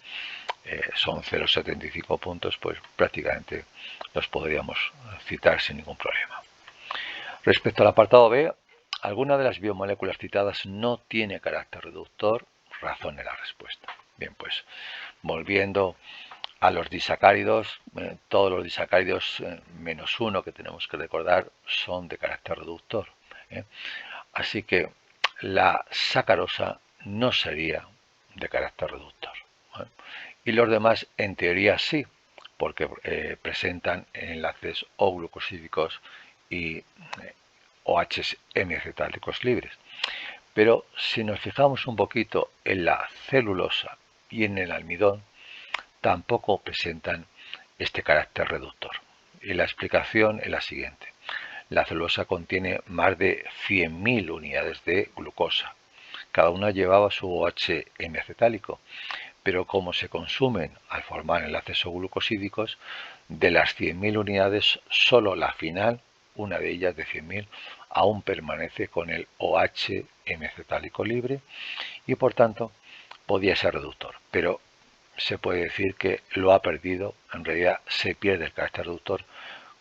son 0,75 puntos, pues prácticamente los podríamos citar sin ningún problema. Respecto al apartado B, alguna de las biomoléculas citadas no tiene carácter reductor, razone la respuesta. Bien, pues volviendo a los disacáridos, todos los disacáridos menos uno que tenemos que recordar son de carácter reductor. Así que la sacarosa no sería de carácter reductor. Y los demás, en teoría, sí, porque presentan enlaces O-glucosídicos y OH M-acetálicos libres. Pero si nos fijamos un poquito en la celulosa y en el almidón, tampoco presentan este carácter reductor. Y la explicación es la siguiente. La celulosa contiene más de 100.000 unidades de glucosa. Cada una llevaba su OH M-acetálico, pero como se consumen al formar enlaces O-glucosídicos, de las 100.000 unidades, solo la final, una de ellas de 100.000, aún permanece con el OH M-acetálico libre y por tanto podía ser reductor, pero se puede decir que lo ha perdido. En realidad se pierde el carácter reductor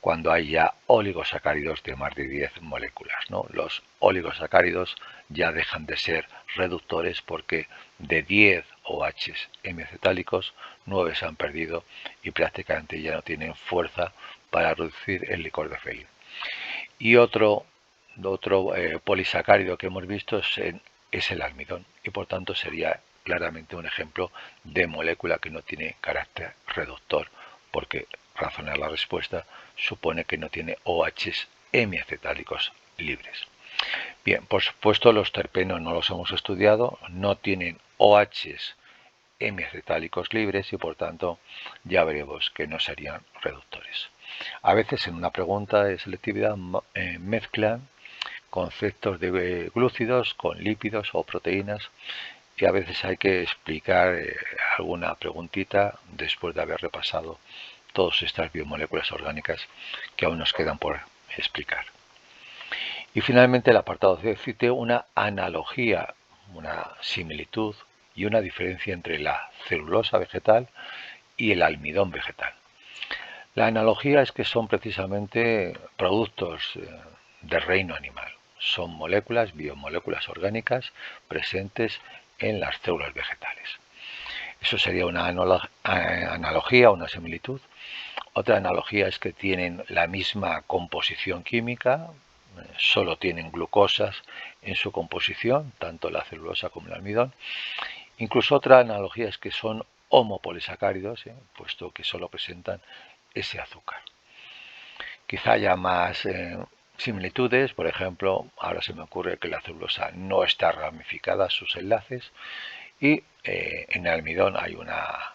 cuando hay ya oligosacáridos de más de 10 moléculas, ¿no? Los oligosacáridos ya dejan de ser reductores porque de 10 OH M-acetálicos, 9 se han perdido y prácticamente ya no tienen fuerza para reducir el licor de Fehling. Y otro polisacárido que hemos visto es el almidón, y por tanto sería claramente un ejemplo de molécula que no tiene carácter reductor, porque razonar la respuesta supone que no tiene OH M-acetálicos libres. Bien, por supuesto los terpenos no los hemos estudiado, no tienen OH M-acetálicos libres y por tanto ya veremos que no serían reductores. A veces en una pregunta de selectividad mezclan conceptos de glúcidos con lípidos o proteínas, y a veces hay que explicar alguna preguntita después de haber repasado todas estas biomoléculas orgánicas que aún nos quedan por explicar. Y finalmente el apartado C cite una analogía, una similitud y una diferencia entre la celulosa vegetal y el almidón vegetal. La analogía es que son precisamente productos del reino animal. Son moléculas, biomoléculas orgánicas presentes en las células vegetales. Eso sería una analogía, una similitud. Otra analogía es que tienen la misma composición química, solo tienen glucosas en su composición, tanto la celulosa como el almidón. Incluso otra analogía es que son homopolisacáridos, puesto que solo presentan ese azúcar. Quizá haya más similitudes, por ejemplo, ahora se me ocurre que la celulosa no está ramificada sus enlaces y en el almidón hay una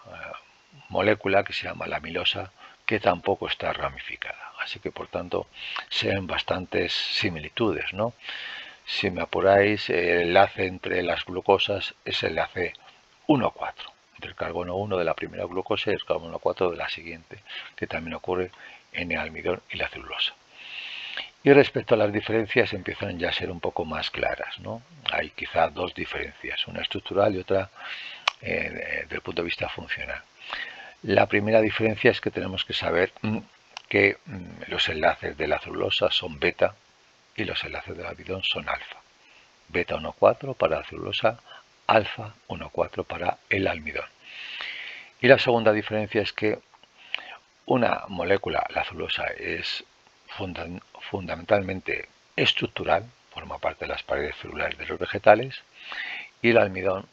molécula que se llama la amilosa que tampoco está ramificada. Así que por tanto se ven bastantes similitudes, ¿no? Si me apuráis, el enlace entre las glucosas es el enlace 1,4, entre el carbono 1 de la primera glucosa y el carbono 4 de la siguiente, que también ocurre en el almidón y la celulosa. Y respecto a las diferencias empiezan ya a ser un poco más claras, ¿no? Hay quizá dos diferencias, una estructural y otra desde el punto de vista funcional. La primera diferencia es que tenemos que saber que los enlaces de la celulosa son beta y los enlaces del almidón son alfa. Beta 1,4 para la celulosa, alfa 1,4 para el almidón. Y la segunda diferencia es que Una molécula, la celulosa, es fundamentalmente estructural, forma parte de las paredes celulares de los vegetales, y el almidón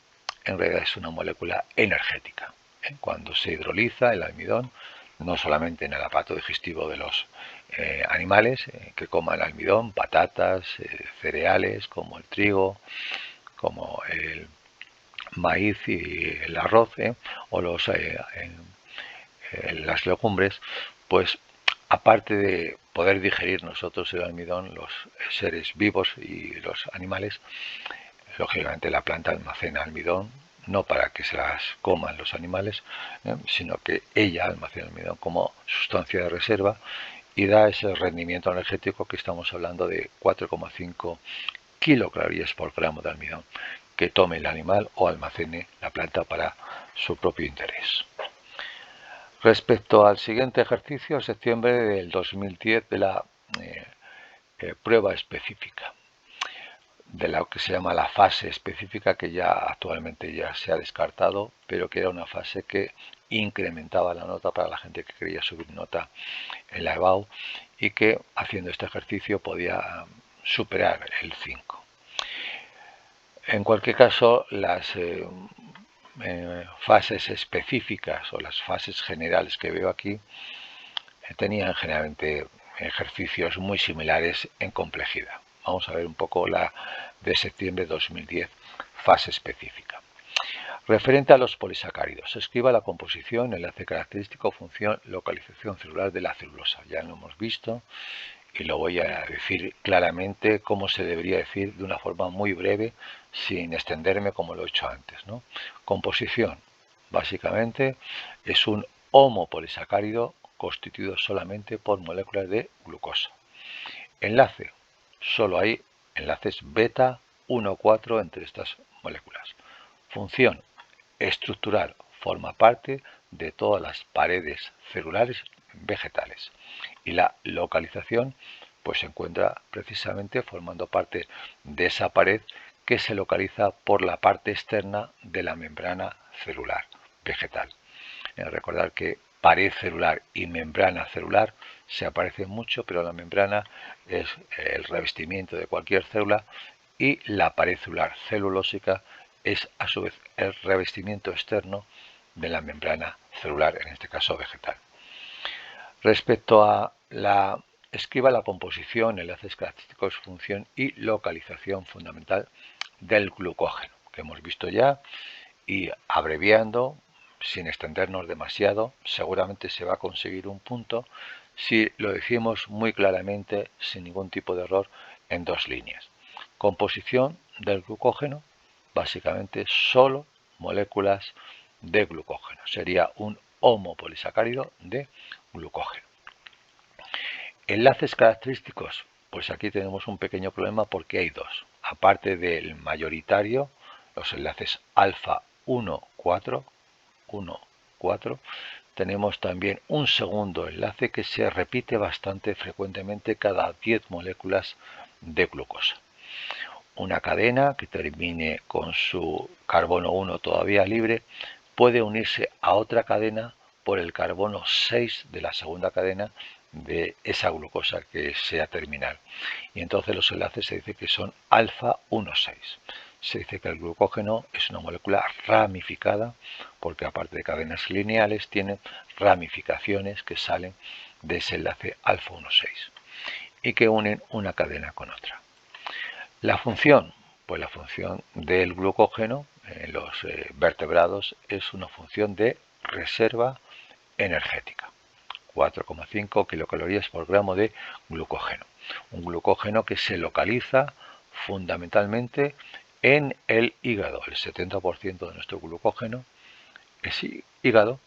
en realidad es una molécula energética. Cuando se hidroliza el almidón, no solamente en el aparato digestivo de los animales que coman almidón, patatas, cereales como el trigo, como el maíz y el arroz, o las legumbres, pues aparte de poder digerir nosotros el almidón, los seres vivos y los animales, lógicamente la planta almacena almidón, no para que se las coman los animales, sino que ella almacena almidón como sustancia de reserva y da ese rendimiento energético que estamos hablando de 4,5 kilocalorías por gramo de almidón que tome el animal o almacene la planta para su propio interés. Respecto al siguiente ejercicio, septiembre del 2010, de la prueba específica, de lo que se llama la fase específica, que ya actualmente ya se ha descartado, pero que era una fase que incrementaba la nota para la gente que quería subir nota en la EBAU y que haciendo este ejercicio podía superar el 5. En cualquier caso, las fases específicas o las fases generales que veo aquí tenían generalmente ejercicios muy similares en complejidad. Vamos a ver un poco la de septiembre de 2010, fase específica. Referente a los polisacáridos, escriba la composición, enlace característico, función, localización celular de la celulosa. Ya lo hemos visto y lo voy a decir claramente cómo se debería decir de una forma muy breve, sin extenderme como lo he hecho antes, ¿no? Composición, básicamente, es un homopolisacárido constituido solamente por moléculas de glucosa. Enlace, solo hay enlaces beta 1,4 entre estas moléculas. Función, estructural, forma parte de todas las paredes celulares vegetales. Y la localización pues se encuentra precisamente formando parte de esa pared que se localiza por la parte externa de la membrana celular vegetal. Recordar que pared celular y membrana celular se aparecen mucho, pero la membrana es el revestimiento de cualquier célula y la pared celular celulósica es a su vez el revestimiento externo de la membrana celular, en este caso vegetal. Respecto a escriba la composición, enlaces característicos, función y localización fundamental del glucógeno, que hemos visto ya, y abreviando, sin extendernos demasiado, seguramente se va a conseguir un punto si lo decimos muy claramente, sin ningún tipo de error, en 2 líneas. Composición del glucógeno, básicamente solo moléculas de glucógeno. Sería un homopolisacárido de glucógeno. Enlaces característicos, pues aquí tenemos un pequeño problema porque hay dos. Aparte del mayoritario, los enlaces alfa 1,4, tenemos también un segundo enlace que se repite bastante frecuentemente cada 10 moléculas de glucosa. Una cadena que termine con su carbono 1 todavía libre puede unirse a otra cadena por el carbono 6 de la segunda cadena de esa glucosa que sea terminal. Y entonces los enlaces se dice que son alfa 1,6. Se dice que el glucógeno es una molécula ramificada porque aparte de cadenas lineales tiene ramificaciones que salen de ese enlace alfa 1,6 y que unen una cadena con otra. La función, pues la función del glucógeno en los vertebrados es una función de reserva energética. 4,5 kilocalorías por gramo de glucógeno. Un glucógeno que se localiza fundamentalmente en el hígado. El 70% de nuestro glucógeno es hígado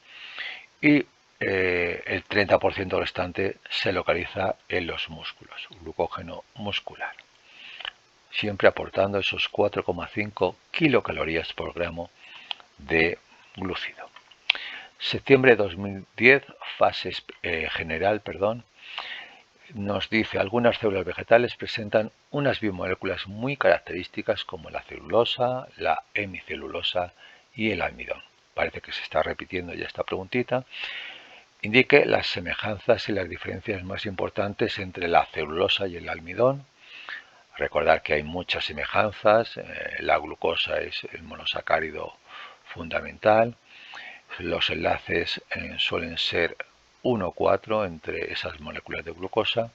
y el 30% restante se localiza en los músculos, glucógeno muscular. Siempre aportando esos 4,5 kilocalorías por gramo de glúcido. Septiembre de 2010, fase general, nos dice algunas células vegetales presentan unas biomoléculas muy características como la celulosa, la hemicelulosa y el almidón. Parece que se está repitiendo ya esta preguntita. Indique las semejanzas y las diferencias más importantes entre la celulosa y el almidón. Recordar que hay muchas semejanzas, la glucosa es el monosacárido fundamental, los enlaces suelen ser 1,4 entre esas moléculas de glucosa,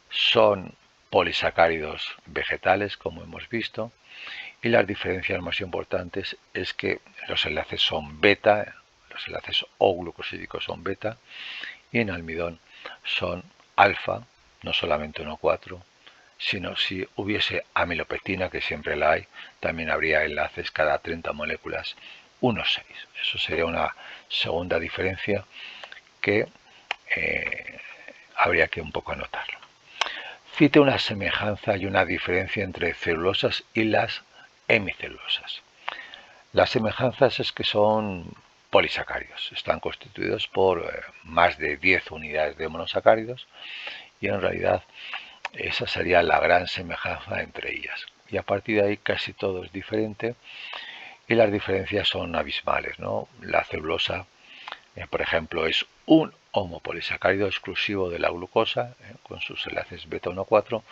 son polisacáridos vegetales, como hemos visto, y las diferencias más importantes es que los enlaces son beta, los enlaces O-glucosídicos son beta, y en almidón son alfa, no solamente 1,4, sino si hubiese amilopectina, que siempre la hay, también habría enlaces cada 30 moléculas 1,6. Eso sería una segunda diferencia que habría que un poco anotarlo. Cite una semejanza y una diferencia entre celulosas y las hemicelulosas. Las semejanzas es que son polisacáridos, están constituidos por más de 10 unidades de monosacáridos y en realidad esa sería la gran semejanza entre ellas. Y a partir de ahí casi todo es diferente y las diferencias son abismales, ¿no? La celulosa, por ejemplo, es un homopolisacárido exclusivo de la glucosa, con sus enlaces beta 1,4,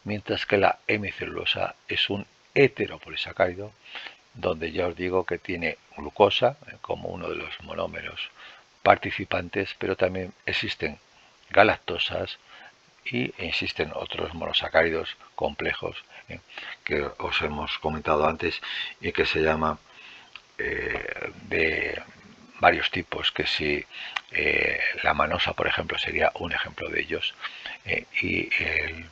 mientras que la hemicelulosa es un heteropolisacárido, donde ya os digo que tiene glucosa como uno de los monómeros participantes, pero también existen galactosas y existen otros monosacáridos complejos que os hemos comentado antes y que se llama de varios tipos, que si la manosa, por ejemplo, sería un ejemplo de ellos, y el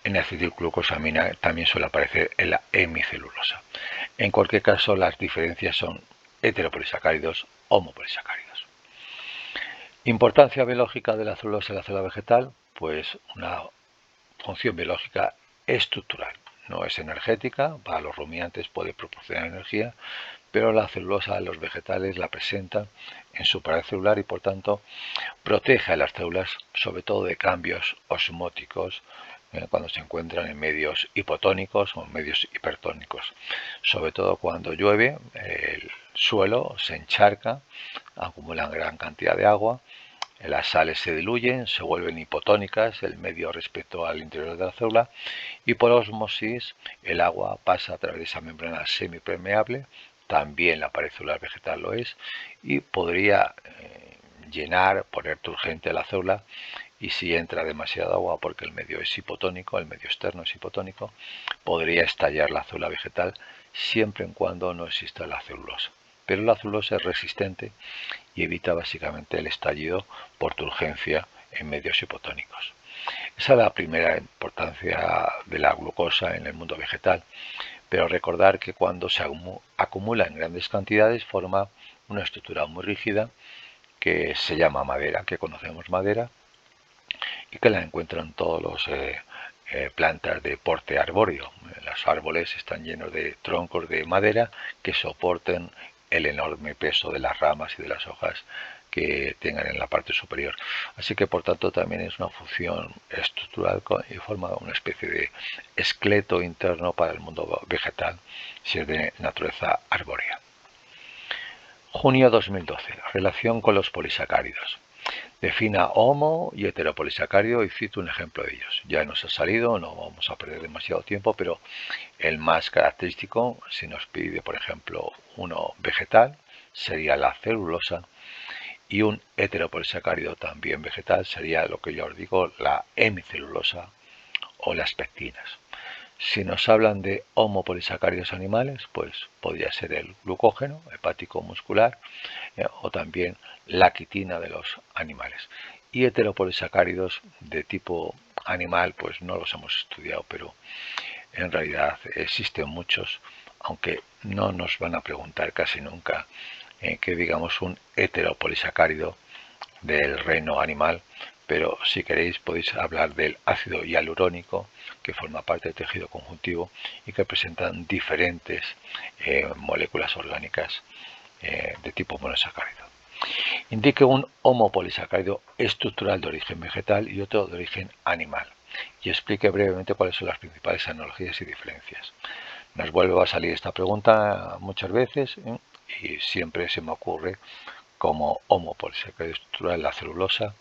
N-acetilglucosamina también suele aparecer en la hemicelulosa. En cualquier caso, las diferencias son heteropolisacáridos, homopolisacáridos. Importancia biológica de la celulosa en la célula vegetal, pues una función biológica estructural. No es energética, para los rumiantes puede proporcionar energía, pero la celulosa de los vegetales la presenta en su pared celular y por tanto protege a las células sobre todo de cambios osmóticos cuando se encuentran en medios hipotónicos o en medios hipertónicos. Sobre todo cuando llueve, el suelo se encharca, acumulan gran cantidad de agua, las sales se diluyen, se vuelven hipotónicas el medio respecto al interior de la célula y por ósmosis el agua pasa a través de esa membrana semipermeable, también la pared celular vegetal lo es, y podría llenar, poner turgente a la célula, y si entra demasiada agua porque el medio es hipotónico, el medio externo es hipotónico, podría estallar la célula vegetal siempre en cuando no exista la celulosa. Pero la celulosa es resistente y evita básicamente el estallido por turgencia en medios hipotónicos. Esa es la primera importancia de la glucosa en el mundo vegetal, pero recordar que cuando se acumula en grandes cantidades forma una estructura muy rígida que se llama madera, que conocemos madera y que la encuentran todos los plantas de porte arbóreo. Los árboles están llenos de troncos de madera que soporten el enorme peso de las ramas y de las hojas que tengan en la parte superior. Así que por tanto también es una función estructural y forma una especie de esqueleto interno para el mundo vegetal si es de naturaleza arbórea. Junio 2012. Relación con los polisacáridos. Defina homo y heteropolisacárido y cito un ejemplo de ellos. Ya nos ha salido, no vamos a perder demasiado tiempo, pero el más característico, si nos pide por ejemplo uno vegetal, sería la celulosa, y un heteropolisacárido también vegetal sería lo que yo os digo, la hemicelulosa o las pectinas. Si nos hablan de homopolisacáridos animales, pues podría ser el glucógeno hepático muscular o también la quitina de los animales. Y heteropolisacáridos de tipo animal, pues no los hemos estudiado, pero en realidad existen muchos, aunque no nos van a preguntar casi nunca que digamos un heteropolisacárido del reino animal, pero si queréis podéis hablar del ácido hialurónico, que forma parte del tejido conjuntivo y que presentan diferentes moléculas orgánicas de tipo monosacárido. Indique un homopolisacárido estructural de origen vegetal y otro de origen animal y explique brevemente cuáles son las principales analogías y diferencias. Nos vuelve a salir esta pregunta muchas veces y siempre se me ocurre como homopolisacárido estructural la celulosa,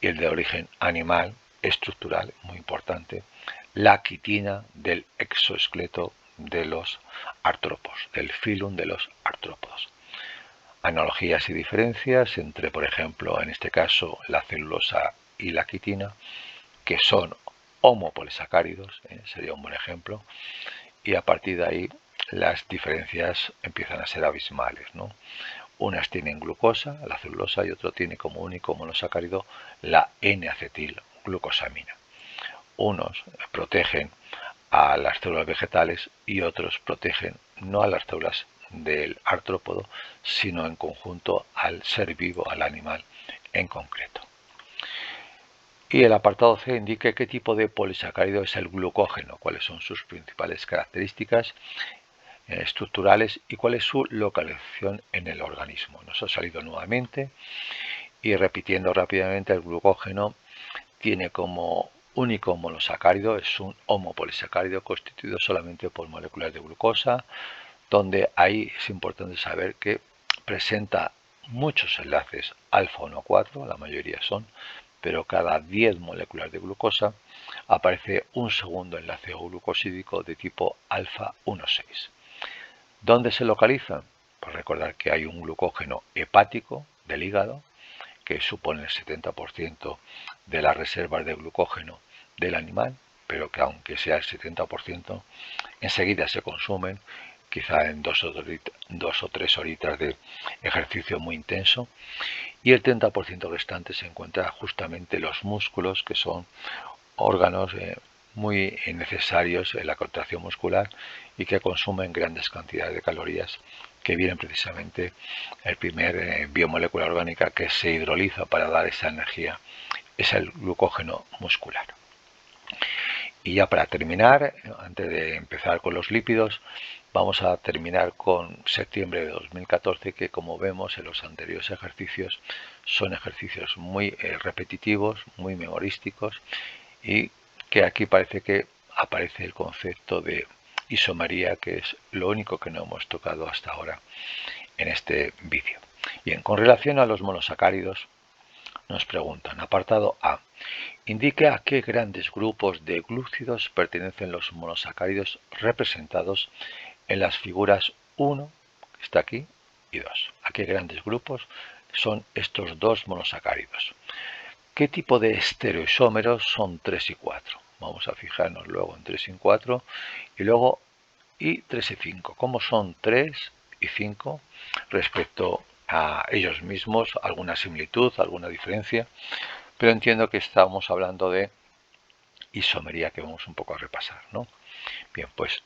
y el de origen animal estructural, muy importante, la quitina del exoesqueleto de los artrópodos, del filum de los artrópodos. Analogías y diferencias entre, por ejemplo, en este caso, la celulosa y la quitina, que son homopolisacáridos, sería un buen ejemplo, y a partir de ahí las diferencias empiezan a ser abismales, ¿no? Unas tienen glucosa, la celulosa, y otro tiene como único monosacárido la N-acetilglucosamina. Unos protegen a las células vegetales y otros protegen no a las células del artrópodo, sino en conjunto al ser vivo, al animal en concreto. Y el apartado C indica qué tipo de polisacárido es el glucógeno, cuáles son sus principales características estructurales y cuál es su localización en el organismo. Nos ha salido nuevamente, y repitiendo rápidamente, el glucógeno tiene como único monosacárido, es un homopolisacárido constituido solamente por moléculas de glucosa, donde ahí es importante saber que presenta muchos enlaces alfa 1,4, la mayoría son, pero cada 10 moléculas de glucosa aparece un segundo enlace glucosídico de tipo alfa 1,6. ¿Dónde se localizan? Pues recordar que hay un glucógeno hepático del hígado, que supone el 70% de las reservas de glucógeno del animal, pero que aunque sea el 70%, enseguida se consumen, quizá en 2 o 3 horitas de ejercicio muy intenso, y el 30% restante se encuentra justamente en los músculos, que son órganos muy necesarios en la contracción muscular y que consumen grandes cantidades de calorías, que vienen precisamente el primer biomolécula orgánica que se hidroliza para dar esa energía, es el glucógeno muscular. Y ya para terminar, antes de empezar con los lípidos, vamos a terminar con septiembre de 2014, que como vemos en los anteriores ejercicios son ejercicios muy repetitivos, muy memorísticos, y que aquí parece que aparece el concepto de isomería, que es lo único que no hemos tocado hasta ahora en este vídeo. Bien, con relación a los monosacáridos, nos preguntan, apartado A, indique a qué grandes grupos de glúcidos pertenecen los monosacáridos representados en las figuras 1, que está aquí, y 2. ¿A qué grandes grupos son estos dos monosacáridos? ¿Qué tipo de estereoisómeros son 3 y 4? Vamos a fijarnos luego en 3 y 4, y luego y 3 y 5. ¿Cómo son 3 y 5 respecto a ellos mismos? ¿Alguna similitud, alguna diferencia? Pero entiendo que estamos hablando de isomería, que vamos un poco a repasar, ¿no? Bien, pues,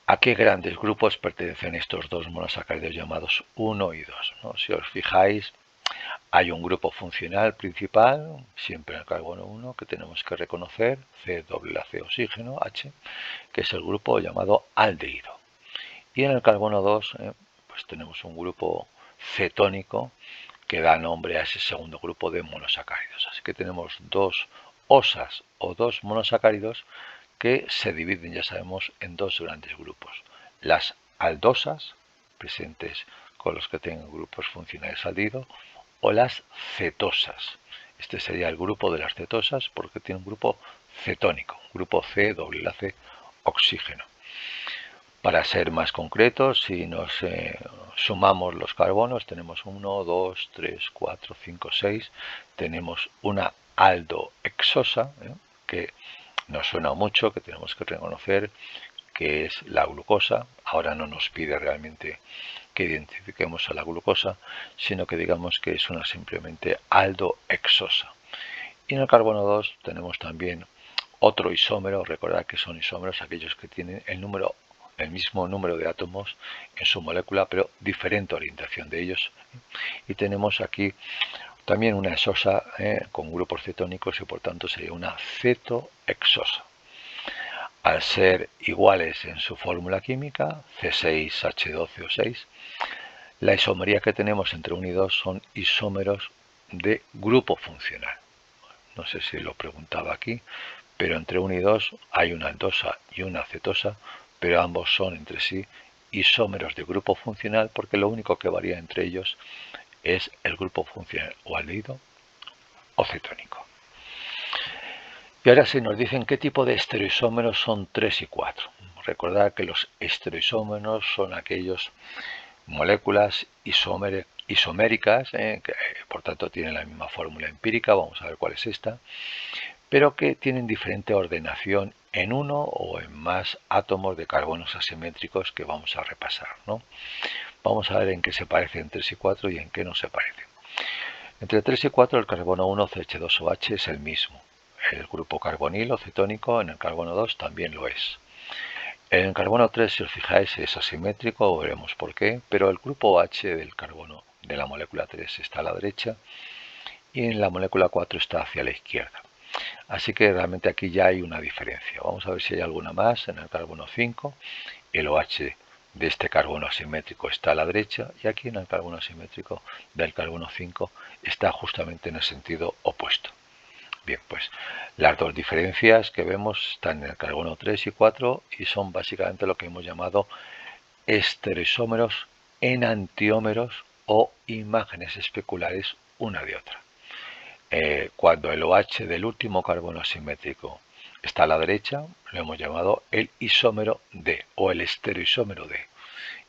¿a qué grandes grupos pertenecen estos dos monosacáridos llamados 1 y 2? ¿No? Si os fijáis, hay un grupo funcional principal, siempre en el carbono 1, que tenemos que reconocer, C doble C oxígeno, H, que es el grupo llamado aldehído. Y en el carbono 2, pues tenemos un grupo cetónico que da nombre a ese segundo grupo de monosacáridos. Así que tenemos dos osas o dos monosacáridos que se dividen, ya sabemos, en dos grandes grupos. Las aldosas, presentes con los que tengan grupos funcionales aldehído, o las cetosas. Este sería el grupo de las cetosas porque tiene un grupo cetónico, grupo C doble C oxígeno. Para ser más concretos, si nos sumamos los carbonos, tenemos 1, 2, 3, 4, 5, 6. Tenemos una aldohexosa, que nos suena mucho, que tenemos que reconocer que es la glucosa. Ahora no nos pide realmente que identifiquemos a la glucosa, sino que digamos que es una simplemente aldohexosa. Y en el carbono 2 tenemos también otro isómero. Recordad que son isómeros aquellos que tienen el mismo número de átomos en su molécula, pero diferente orientación de ellos. Y tenemos aquí también una exosa con grupos cetónicos, y por tanto sería una cetohexosa. Al ser iguales en su fórmula química, C6H12O6, la isomería que tenemos entre 1 y 2 son isómeros de grupo funcional. No sé si lo preguntaba aquí, pero entre 1 y 2 hay una aldosa y una cetosa, pero ambos son entre sí isómeros de grupo funcional porque lo único que varía entre ellos es el grupo funcional o aldehído o cetónico. Y ahora se nos dicen qué tipo de estereoisómeros son 3 y 4. Recordad que los estereoisómeros son aquellos moléculas isoméricas, que por tanto tienen la misma fórmula empírica, vamos a ver cuál es esta, pero que tienen diferente ordenación en uno o en más átomos de carbonos asimétricos que vamos a repasar, ¿no? Vamos a ver en qué se parecen 3 y 4 y en qué no se parecen. Entre 3 y 4 el carbono 1 CH2OH es el mismo. El grupo carbonilo cetónico en el carbono 2 también lo es. En el carbono 3, si os fijáis, es asimétrico, veremos por qué, pero el grupo OH del carbono de la molécula 3 está a la derecha y en la molécula 4 está hacia la izquierda. Así que realmente aquí ya hay una diferencia. Vamos a ver si hay alguna más. En el carbono 5, el OH de este carbono asimétrico está a la derecha y aquí en el carbono asimétrico del carbono 5 está justamente en el sentido opuesto. Bien, pues las dos diferencias que vemos están en el carbono 3 y 4 y son básicamente lo que hemos llamado estereoisómeros enantiómeros o imágenes especulares una de otra. Cuando el OH del último carbono asimétrico está a la derecha, lo hemos llamado el isómero D o el estereoisómero D.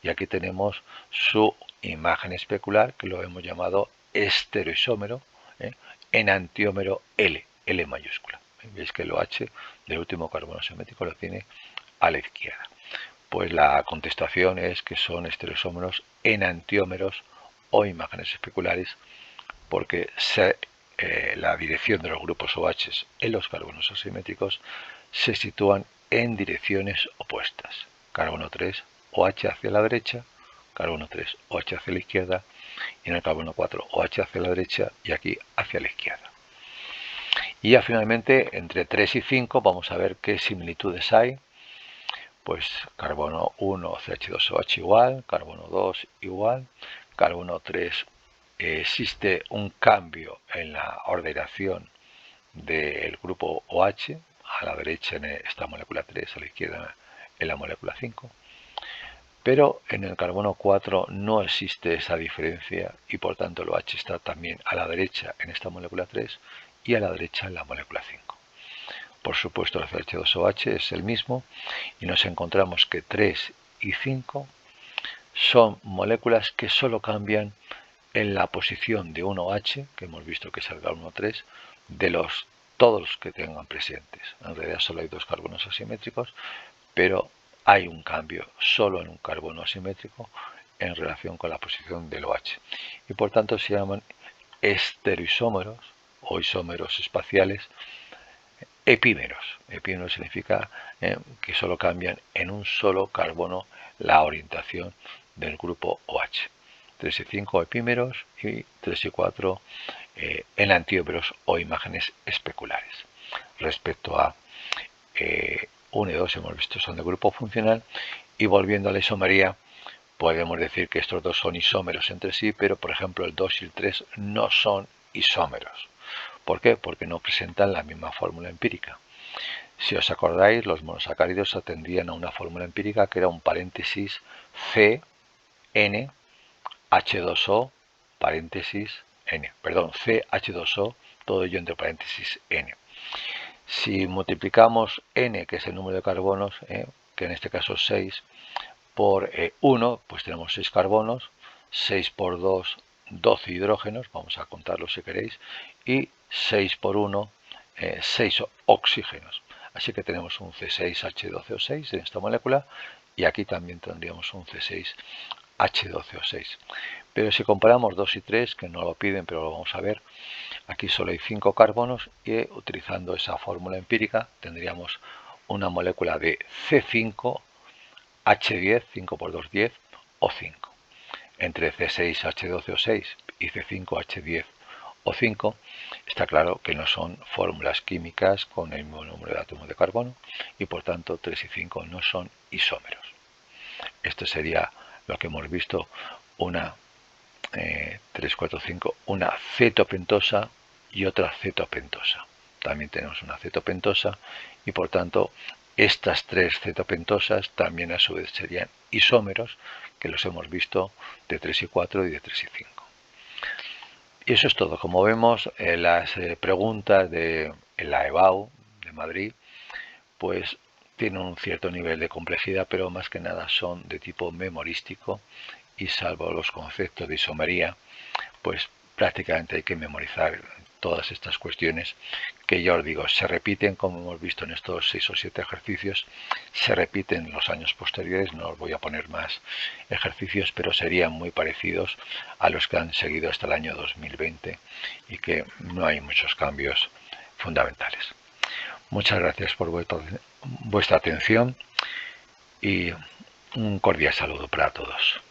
Y aquí tenemos su imagen especular que lo hemos llamado estereoisómero enantiómero L, L mayúscula. Veis que el OH del último carbono asimétrico lo tiene a la izquierda. Pues la contestación es que son estereoisómeros enantiómeros o imágenes especulares porque la dirección de los grupos OH en los carbonos asimétricos se sitúan en direcciones opuestas. Carbono 3, OH hacia la derecha, carbono 3, OH hacia la izquierda, y en el carbono 4, OH hacia la derecha y aquí hacia la izquierda. Y ya finalmente, entre 3 y 5, vamos a ver qué similitudes hay. Pues carbono 1, CH2OH igual, carbono 2 igual, carbono 3 existe un cambio en la ordenación del grupo OH, a la derecha en esta molécula 3, a la izquierda en la molécula 5, pero en el carbono 4 no existe esa diferencia y por tanto el OH está también a la derecha en esta molécula 3 y a la derecha en la molécula 5. Por supuesto el CH2OH es el mismo y nos encontramos que 3 y 5 son moléculas que solo cambian en la posición de un OH, que hemos visto que es el carbono 3, de todos los que tengan presentes. En realidad solo hay dos carbonos asimétricos, pero hay un cambio solo en un carbono asimétrico en relación con la posición del OH. Y por tanto se llaman estereoisómeros o isómeros espaciales epímeros. Epímeros significa que solo cambian en un solo carbono la orientación del grupo OH. 3 y 5 epímeros y 3 y 4 enantiómeros o imágenes especulares. Respecto a 1 y 2 hemos visto son de grupo funcional y volviendo a la isomería podemos decir que estos dos son isómeros entre sí, pero por ejemplo el 2 y el 3 no son isómeros. ¿Por qué? Porque no presentan la misma fórmula empírica. Si os acordáis, los monosacáridos atendían a una fórmula empírica que era un paréntesis C, N, H2O, paréntesis N, perdón, CH2O, todo ello entre paréntesis N. Si multiplicamos N, que es el número de carbonos, que en este caso es 6, por 1, pues tenemos 6 carbonos, 6 por 2, 12 hidrógenos, vamos a contarlos si queréis, y 6 por 1, 6 oxígenos. Así que tenemos un C6H12O6 en esta molécula y aquí también tendríamos un C6H12O6. Pero si comparamos 2 y 3, que no lo piden pero lo vamos a ver, aquí solo hay 5 carbonos y utilizando esa fórmula empírica tendríamos una molécula de C5H10, 5 por 2, 10, O5. Entre C6H12O6 y C5H10O5 está claro que no son fórmulas químicas con el mismo número de átomos de carbono y por tanto 3 y 5 no son isómeros. Esto sería lo que hemos visto, una 3, 4, 5, una cetopentosa y otra cetopentosa. También tenemos una cetopentosa y por tanto Estas tres cetopentosas también a su vez serían isómeros, que los hemos visto de 3 y 4 y de 3 y 5. Y eso es todo. Como vemos, las preguntas de la EBAU de Madrid, pues tienen un cierto nivel de complejidad, pero más que nada son de tipo memorístico y salvo los conceptos de isomería, pues prácticamente hay que memorizar todas estas cuestiones que ya os digo, se repiten como hemos visto en estos 6 o 7 ejercicios, se repiten en los años posteriores, no os voy a poner más ejercicios, pero serían muy parecidos a los que han seguido hasta el año 2020 y que no hay muchos cambios fundamentales. Muchas gracias por vuestra atención y un cordial saludo para todos.